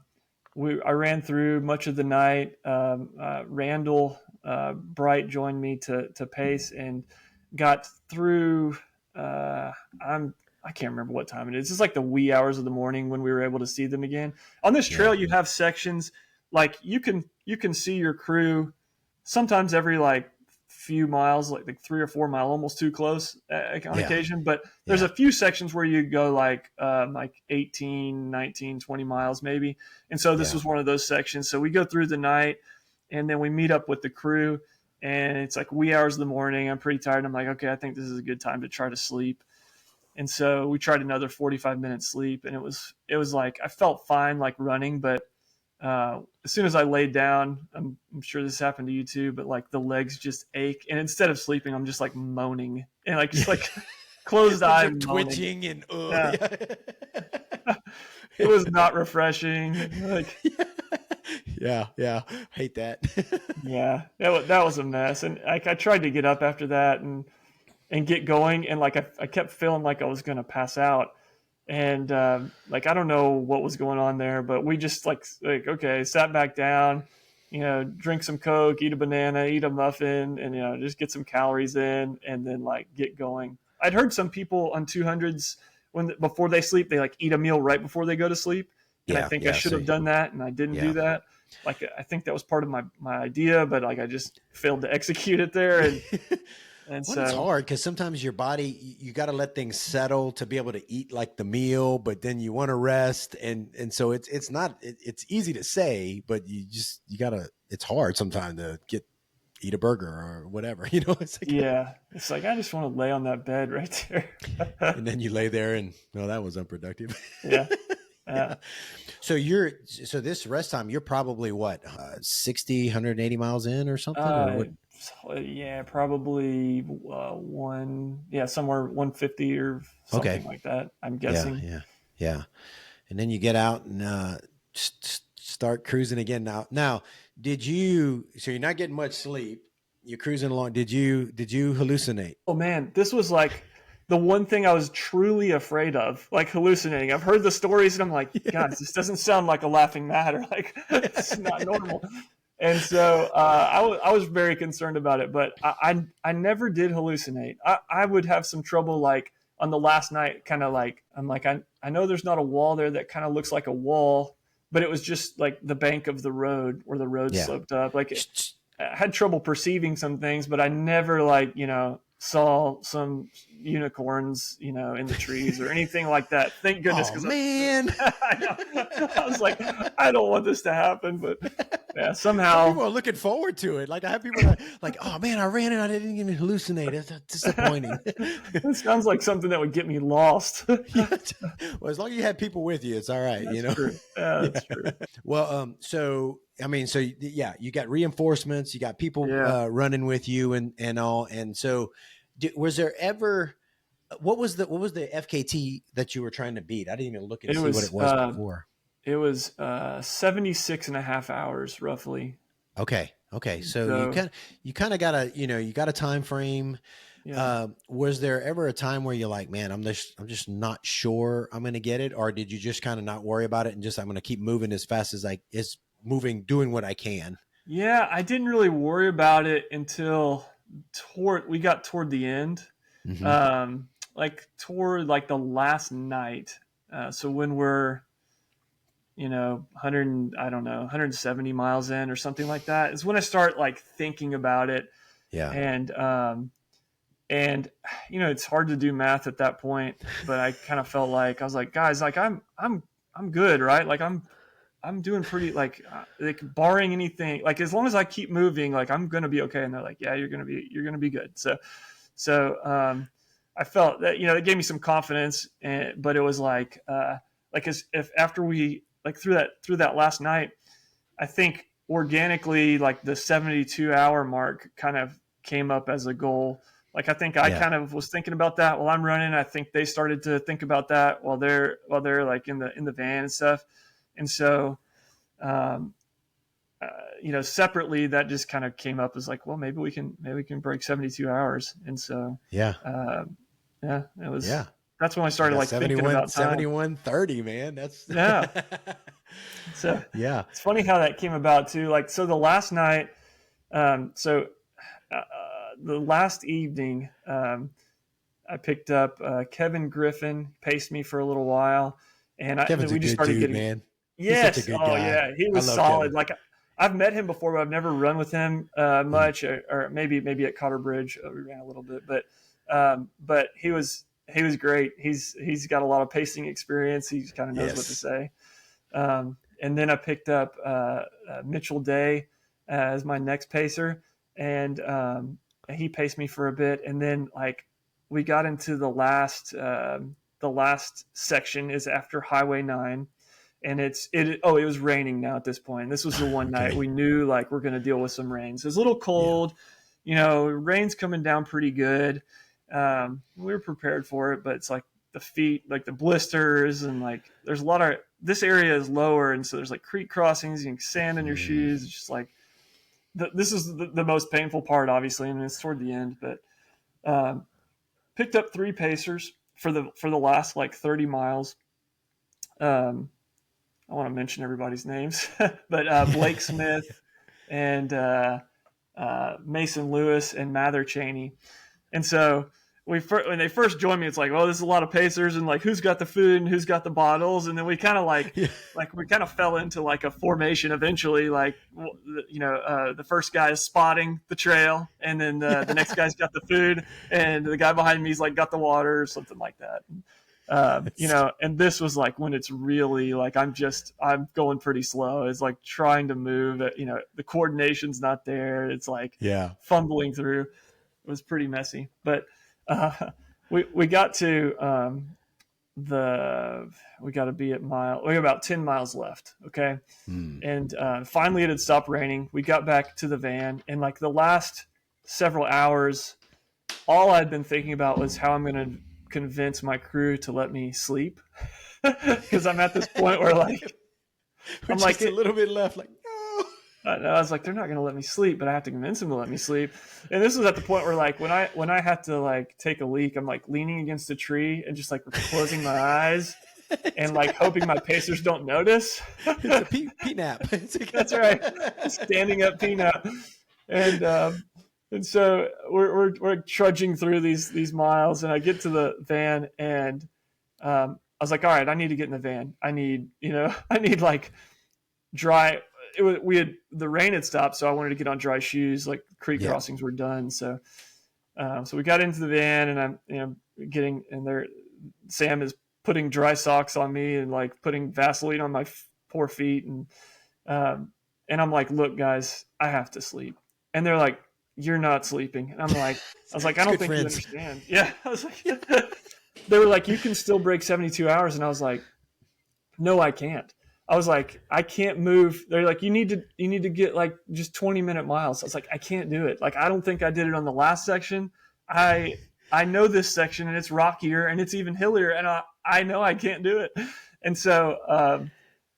ran through much of the night. Randall Bright joined me to pace and got through. I can't remember what time it is. It's like the wee hours of the morning when we were able to see them again. On this trail, you have sections like you can see your crew sometimes every like few miles, like 3 or 4 miles, almost too close on occasion. But there's a few sections where you go like 18, 19, 20 miles maybe. And so this was one of those sections. So we go through the night, and then we meet up with the crew, and it's like wee hours of the morning. I'm pretty tired. I'm like, okay, I think this is a good time to try to sleep. And so we tried another 45-minute sleep, and it was like I felt fine like running, but as soon as I laid down, I'm sure this happened to you too, but like the legs just ache, and instead of sleeping, I'm just like moaning and like just like closed eye twitching and it was not refreshing. Like yeah, hate that. Yeah, that was a mess, and like I tried to get up after that and get going, and like I kept feeling like I was gonna pass out. And like I don't know what was going on there, but we just like okay, sat back down, drink some Coke, eat a banana, eat a muffin, and just get some calories in, and then like get going. I'd heard some people on 200s before they sleep, they like eat a meal right before they go to sleep, and I think I should have done that, and I didn't do that. Like I think that was part of my idea, but like I just failed to execute it there, and. And well, so it's hard because sometimes your body, you got to let things settle to be able to eat like the meal, but then you want to rest. And so it's easy to say, but it's hard sometimes to eat a burger or whatever, it's like, it's like, I just want to lay on that bed right there. And then you lay there and that was unproductive. Yeah. So this rest time, you're probably what, 60, 180 miles in or something? Or what? Yeah, probably somewhere 150 or something like that, I'm guessing. Yeah. And then you get out and start cruising again. Now, so you're not getting much sleep, you're cruising along. Did you hallucinate? Oh man, this was like the one thing I was truly afraid of, like hallucinating. I've heard the stories and I'm like, God, this doesn't sound like a laughing matter. Like it's not normal. And so I was very concerned about it, but I never did hallucinate. I would have some trouble, like on the last night, kind of like, I'm like, I know there's not a wall there that kind of looks like a wall, but it was just like the bank of the road where the road sloped up. Like I had trouble perceiving some things, but I never like, saw some unicorns, in the trees or anything like that. Thank goodness. Oh, man. I was like, I don't want this to happen, but yeah, somehow people are looking forward to it. Like I have people like, oh man, I ran and I didn't even hallucinate. It's disappointing. It sounds like something that would get me lost. Well, as long as you have people with you, it's all right. That's true. Yeah, that's true. Well, you got reinforcements, you got people running with you and all. And so was there ever, what was the FKT that you were trying to beat? I didn't even look and see what it was before. It was 76 and a half hours roughly. Okay. So you kind of got you got a time frame. Yeah. Was there ever a time where you're like, man, I'm just not sure I'm going to get it? Or did you just kind of not worry about it and just, I'm going to keep moving as fast as doing what I can? Yeah. I didn't really worry about it until we got toward the end, toward the last night. So when we're, 170 miles in or something like that is when I start like thinking about it. Yeah. And it's hard to do math at that point, but I kind of felt like, I was like, guys, like I'm good, right? Like I'm doing pretty, like barring anything, like as long as I keep moving, like I'm going to be okay. And they're like, yeah, you're going to be good. So I felt that, it gave me some confidence, but it was like if after we, like through that last night, I think organically, like the 72-hour mark kind of came up as a goal. Like, I think I kind of was thinking about that while I'm running. I think they started to think about that while they're like in the van and stuff. And so, separately that just kind of came up as like, well, maybe we can break 72 hours. And so, it was, that's when I started like thinking about time. 71:30, man. That's So it's funny how that came about too. Like, so the last night, the last evening, I picked up Kevin Griffin, paced me for a little while, and we just started getting. Man. Yes, he's such a good guy. Yeah, he was solid. Kevin. Like I've met him before, but I've never run with him much, or maybe at Cotter Bridge we ran a little bit, but he was great. He's got a lot of pacing experience. He kind of knows what to say. And then I picked up Mitchell Day as my next pacer, and he paced me for a bit. And then like we got into the last section is after Highway 9, and it was raining now at this point. This was the one night we knew like we're going to deal with some rain. So it's a little cold, rain's coming down pretty good. We were prepared for it, but it's like the feet, like the blisters, and like there's a lot of, this area is lower, and so there's like creek crossings, you can sand in your shoes. It's just like this is the most painful part, obviously, and it's toward the end. But picked up 3 pacers for the last like 30 miles. I want to mention everybody's names, but Blake Smith and Mason Lewis and Mather Cheney. And so when they first joined me, it's like, oh, there's a lot of pacers, and like who's got the food and who's got the bottles. And then we kind of we kind of fell into like a formation eventually, like, the first guy is spotting the trail, and then the next guy's got the food, and the guy behind me's like got the water or something like that. And this was like when it's really like I'm going pretty slow. It's like trying to move, the coordination's not there. It's like fumbling through. It was pretty messy, but we got to we got to be at we have about 10 miles left. Okay. And finally it had stopped raining. We got back to the van, and like the last several hours, all I'd been thinking about was how I'm going to convince my crew to let me sleep. Cause I'm at this point where like, I'm like a little bit left, like, I was like, they're not going to let me sleep, but I have to convince them to let me sleep. And this was at the point where like, when I had to like take a leak, I'm like leaning against a tree and just like closing my eyes and like hoping my pacers don't notice. It's a pee nap. That's right. Standing up pee nap. And so we're trudging through these miles, and I get to the van, and I was like, all right, I need to get in the van. I need like dry. The rain had stopped, so I wanted to get on dry shoes. Like creek crossings were done. So we got into the van, and I'm, getting in there. Sam is putting dry socks on me and like putting Vaseline on my poor feet. And I'm like, look guys, I have to sleep. And they're like, you're not sleeping. And I was like, I don't think you understand. Yeah. I was like, they were like, you can still break 72 hours. And I was like, no, I can't. I was like, I can't move. They're like, you need to get like just 20-minute miles. I was like, I can't do it. Like, I don't think I did it on the last section. I know this section, and it's rockier and it's even hillier, and I know I can't do it. And so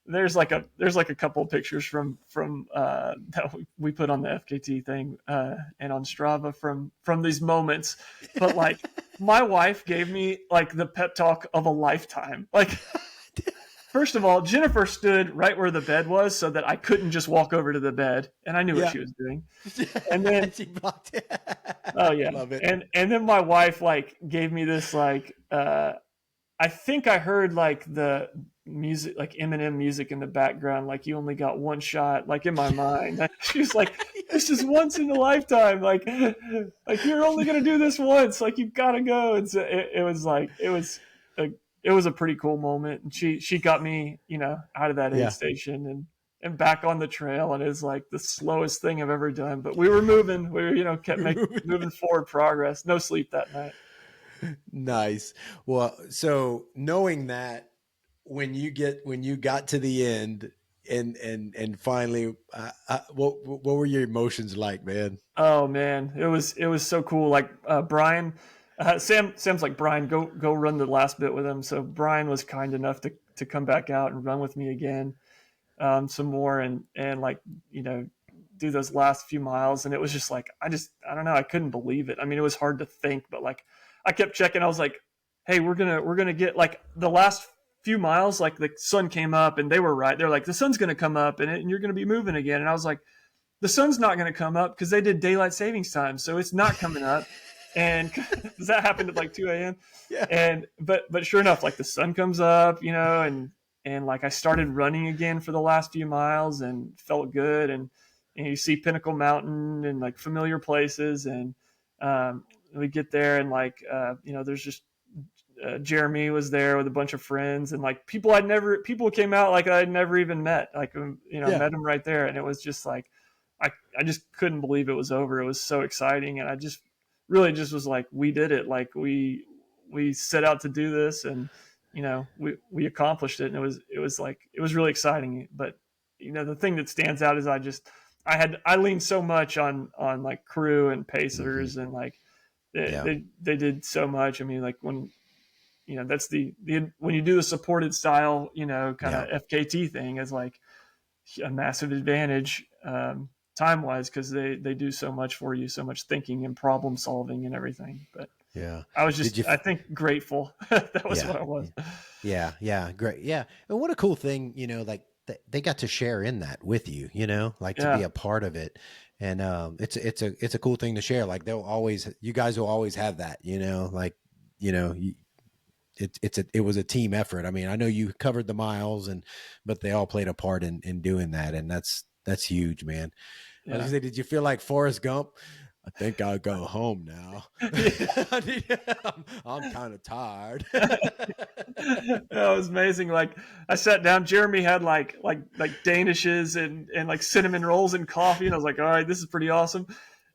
there's like a couple of pictures from that we put on the FKT thing and on Strava from these moments. But like my wife gave me like the pep talk of a lifetime. Like, first of all, Jennifer stood right where the bed was so that I couldn't just walk over to the bed, and I knew what she was doing. And then she blocked it. Oh yeah. Love it. And then my wife like gave me this like I think I heard like the music, like Eminem music in the background, like you only got one shot, like in my mind. She was like, this is once in a lifetime, like you're only gonna do this once, like you've gotta go. And so it was a pretty cool moment. And she got me, out of that aid station and back on the trail. And it was like the slowest thing I've ever done, but we were moving. We were, kept moving forward progress. No sleep that night. Nice. Well, so knowing that when you got to the end and finally, what were your emotions like, man? Oh man, it was so cool. Like Brian, Sam's like, Brian, go run the last bit with him. So Brian was kind enough to come back out and run with me again, some more and like, do those last few miles. And it was just like, I don't know. I couldn't believe it. I mean, it was hard to think, but like, I kept checking. I was like, hey, we're going to get like the last few miles, like the sun came up, and they were right. They're like, the sun's going to come up and you're going to be moving again. And I was like, the sun's not going to come up because they did daylight savings time. So it's not coming up. And that happened at like 2 a.m. Yeah. And, but sure enough, like the sun comes up, and like I started running again for the last few miles and felt good. And you see Pinnacle Mountain and like familiar places. And we get there and like, there's just, Jeremy was there with a bunch of friends and like people came out like I'd never even met, like, met him right there. And it was just like, I just couldn't believe it was over. It was so exciting. And I just really just was like, we did it. Like we set out to do this and, we accomplished it. And it was really exciting. But, the thing that stands out is I leaned so much on like crew and pacers and like, they did so much. I mean, like when, that's the when you do the supported style, kind of FKT thing is like a massive advantage time wise, because they do so much for you, so much thinking and problem solving and everything. But I was just, I think, grateful. That was what I was. Yeah. Great. Yeah. And what a cool thing, like they got to share in that with you, like to be a part of it. And it's a cool thing to share. Like you guys will always have that, like, it was a team effort. I mean, I know you covered the miles but they all played a part in doing that. And that's huge, man. Yeah. I was gonna say, did you feel like Forrest Gump? I think I'll go home now. I'm kind of tired. It was amazing. Like I sat down, Jeremy had like Danishes and like cinnamon rolls and coffee. And I was like, all right, this is pretty awesome.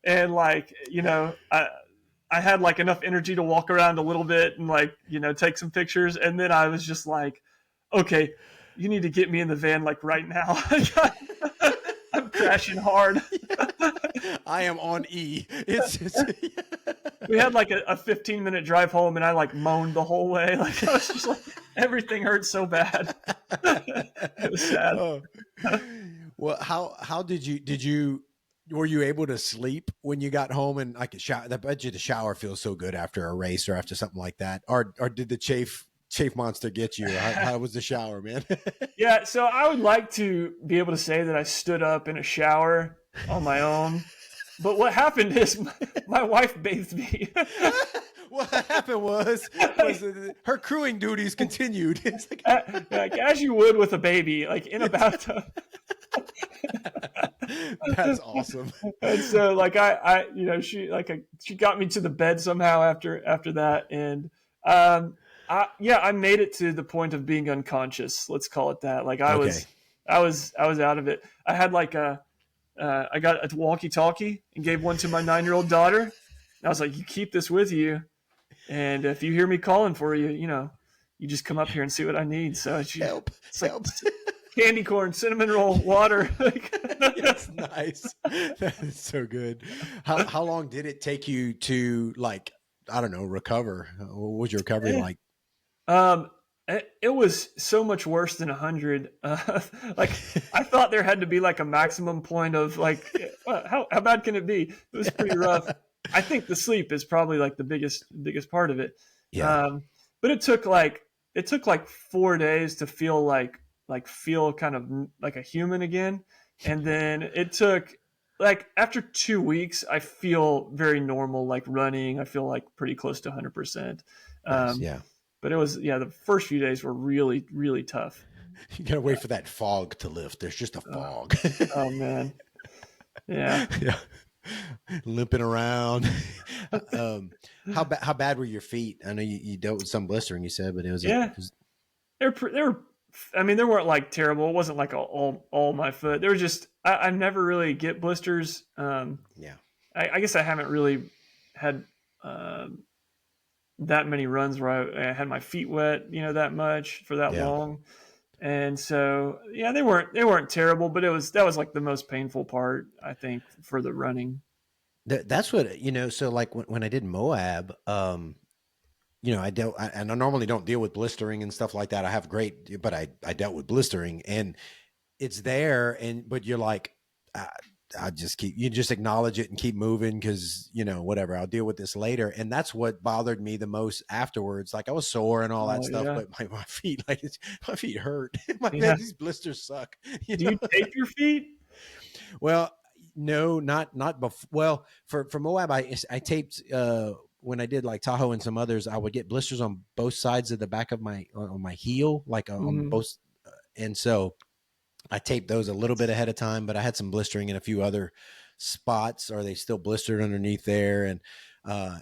And like, I had like enough energy to walk around a little bit and like, take some pictures. And then I was just like, okay, you need to get me in the van like right now. I'm crashing hard. I am on E. We had like a 15-minute drive home and I like moaned the whole way. Like I was just like, everything hurt so bad. It was sad. Oh. Well, how did you were you able to sleep when you got home? And like I bet you the shower feels so good after a race or after something like that. Or did the chafe Chafe Monster get you? How was the shower, man? Yeah, so I would like to be able to say that I stood up in a shower on my own, but what happened is my wife bathed me. What happened was her crewing duties continued. It's like as you would with a baby, like in a bathtub. That's awesome. And so like I she got me to the bed somehow after that, and I made it to the point of being unconscious. Let's call it that. Like I was out of it. I had like I got a walkie-talkie and gave one to my 9-year-old daughter. And I was like, you keep this with you, and if you hear me calling for you, you just come up here and see what I need. So help. Candy corn, cinnamon roll, water. That's nice. That is so good. How long did it take you to, like, I don't know, recover? What was your recovery like? It was so much worse than 100. Like I thought there had to be like a maximum point of like, how bad can it be? It was pretty rough. I think the sleep is probably like the biggest part of it. Yeah. But it took like 4 days to feel kind of like a human again. And then it took like after 2 weeks, I feel very normal, like running. I feel like pretty close to 100%. Yeah. But it was, the first few days were really, really tough. You got to wait for that fog to lift. There's just a fog. Oh, man. Yeah. Yeah. Limping around. How bad were your feet? I know you dealt with some blistering, you said, but it was... Yeah. They were, I mean, they weren't like terrible. It wasn't like all my foot. They were just, I never really get blisters. Yeah. I guess I haven't really had that many runs where I had my feet wet, that much for that long. And so, they weren't terrible, but that was like the most painful part, I think, for the running. That's what, so like when I did Moab, I normally don't deal with blistering and stuff like that. I have but I dealt with blistering, and it's there. But you're like, I just acknowledge it and keep moving. Cause whatever, I'll deal with this later. And that's what bothered me the most afterwards. Like I was sore and all that stuff, but my feet, my feet hurt. Man, these blisters suck. Do you tape your feet? Well, no, not before. Well, for Moab, I taped, when I did like Tahoe and some others, I would get blisters on both sides of the back of on my heel, like on both. And so I taped those a little bit ahead of time, but I had some blistering in a few other spots. Are they still blistered underneath there? And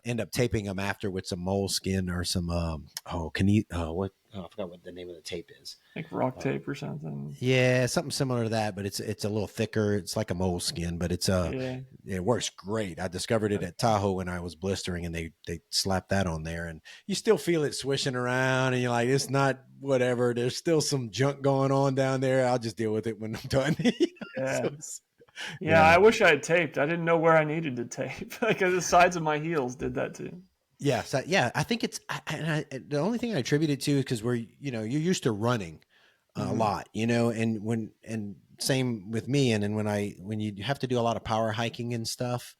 end up taping them after with some moleskin or some, I forgot what the name of the tape is. Like rock tape or something. Yeah, something similar to that, but it's a little thicker. It's like a moleskin, but it works great. I discovered it at Tahoe when I was blistering, and they slapped that on there, and you still feel it swishing around, and you're like, it's not whatever. There's still some junk going on down there. I'll just deal with it when I'm done. I wish I had taped. I didn't know where I needed to tape. Like the sides of my heels did that too. Yeah. So, I think it's, the only thing I attribute it to is because you're used to running a lot, and same with me. And then when you have to do a lot of power hiking and stuff,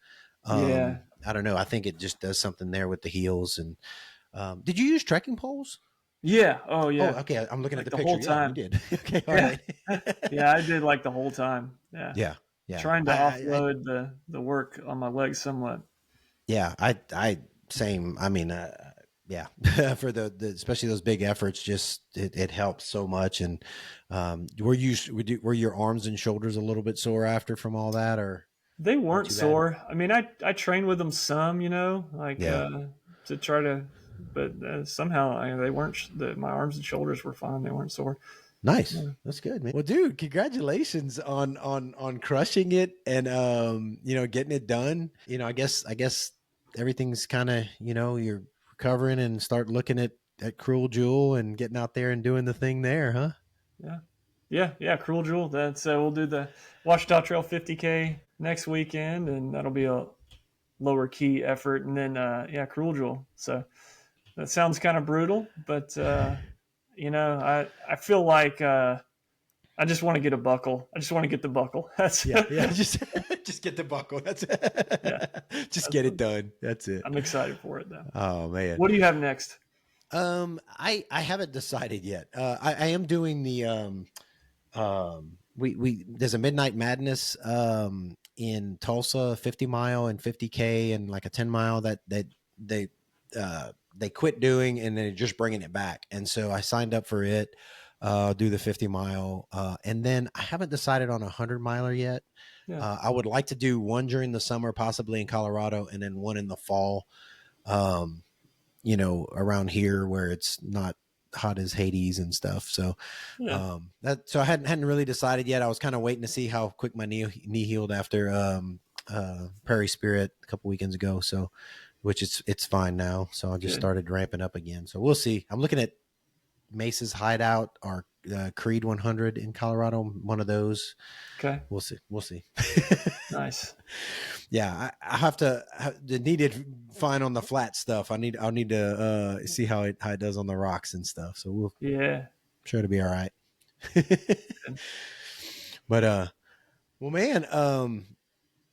I don't know. I think it just does something there with the heels. And did you use trekking poles? Yeah. Oh yeah. Oh, okay. I'm looking at the picture. Whole time. You did. Okay. All right. Yeah, I did like the whole time. Yeah. Yeah. Trying to offload the work on my legs somewhat. Yeah. Same. I mean, for the especially those big efforts, just it helps so much. And were your arms and shoulders a little bit sore after from all that, or they weren't sore? I mean, I trained with them some, to try to, but somehow they weren't. My arms and shoulders were fine. They weren't sore. Nice. Yeah. That's good, man. Well, dude, congratulations on crushing it and getting it done. I guess everything's kind of, you're recovering and start looking at Cruel Jewel and getting out there and doing the thing there, huh? Yeah. Cruel Jewel. That's we'll do the Ouachita Trail 50K next weekend, and that'll be a lower key effort. And then Cruel Jewel. So that sounds kind of brutal, but I feel like I just want to get a buckle. I just want to get the buckle. That's just get the buckle. That's it. Just get it done. That's it. I'm excited for it though. Oh man. What do you have next? I haven't decided yet. I am doing the we there's a Midnight Madness in Tulsa, 50 mile and 50K and like a 10 mile that they quit doing and they're just bringing it back. And so I signed up for it. Do the 50 mile, and then I haven't decided on a 100 miler yet. Yeah. I would like to do one during the summer, possibly in Colorado, and then one in the fall. Around here where it's not hot as Hades and stuff. So, Yeah. so I hadn't really decided yet. I was kind of waiting to see how quick my knee healed after, Prairie Spirit a couple weekends ago. So, which it's fine now. So I just started ramping up again. So we'll see. I'm looking at Mace's Hideout or Creed 100 in Colorado. One of those. Okay. We'll see. Nice. Yeah, I have to need it fine on the flat stuff. I'll need to see how it does on the rocks and stuff. So sure to be all right. But well, man,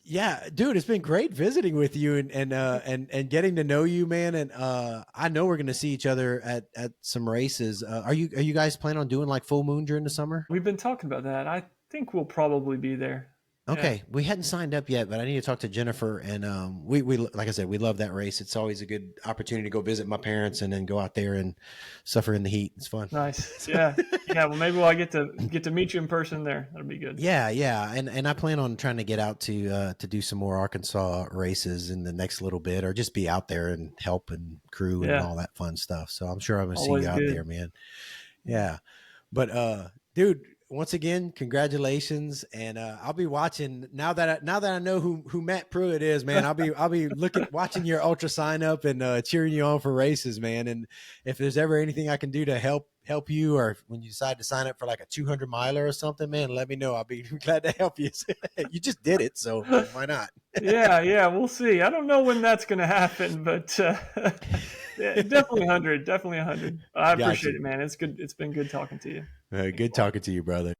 yeah, dude, it's been great visiting with you and getting to know you, man. And I know we're gonna see each other at some races. Are you guys planning on doing like full moon during the summer? We've been talking about that. I think we'll probably be there. Okay, Yeah. we hadn't signed up yet, but I need to talk to Jennifer. And we like I said, we love that race. It's always a good opportunity to go visit my parents and then go out there and suffer in the heat. It's fun. Nice. Yeah. Yeah. Well, maybe I get to meet you in person there. That'll be good. Yeah. And I plan on trying to get out to do some more Arkansas races in the next little bit, or just be out there and help and crew and all that fun stuff. So I'm sure I'm gonna see you out there, man. Yeah. But dude, once again, congratulations, and I'll be watching now that I know who Matt Pruitt is, man. I'll be watching your ultra sign up and cheering you on for races, man. And if there's ever anything I can do to help you, or when you decide to sign up for like a 200 miler or something, man, let me know. I'll be glad to help you. You just did it, so why not? Yeah, we'll see. I don't know when that's going to happen, but definitely 100. Definitely 100. I appreciate it, man. It's good. It's been good talking to you. Good talking to you, brother.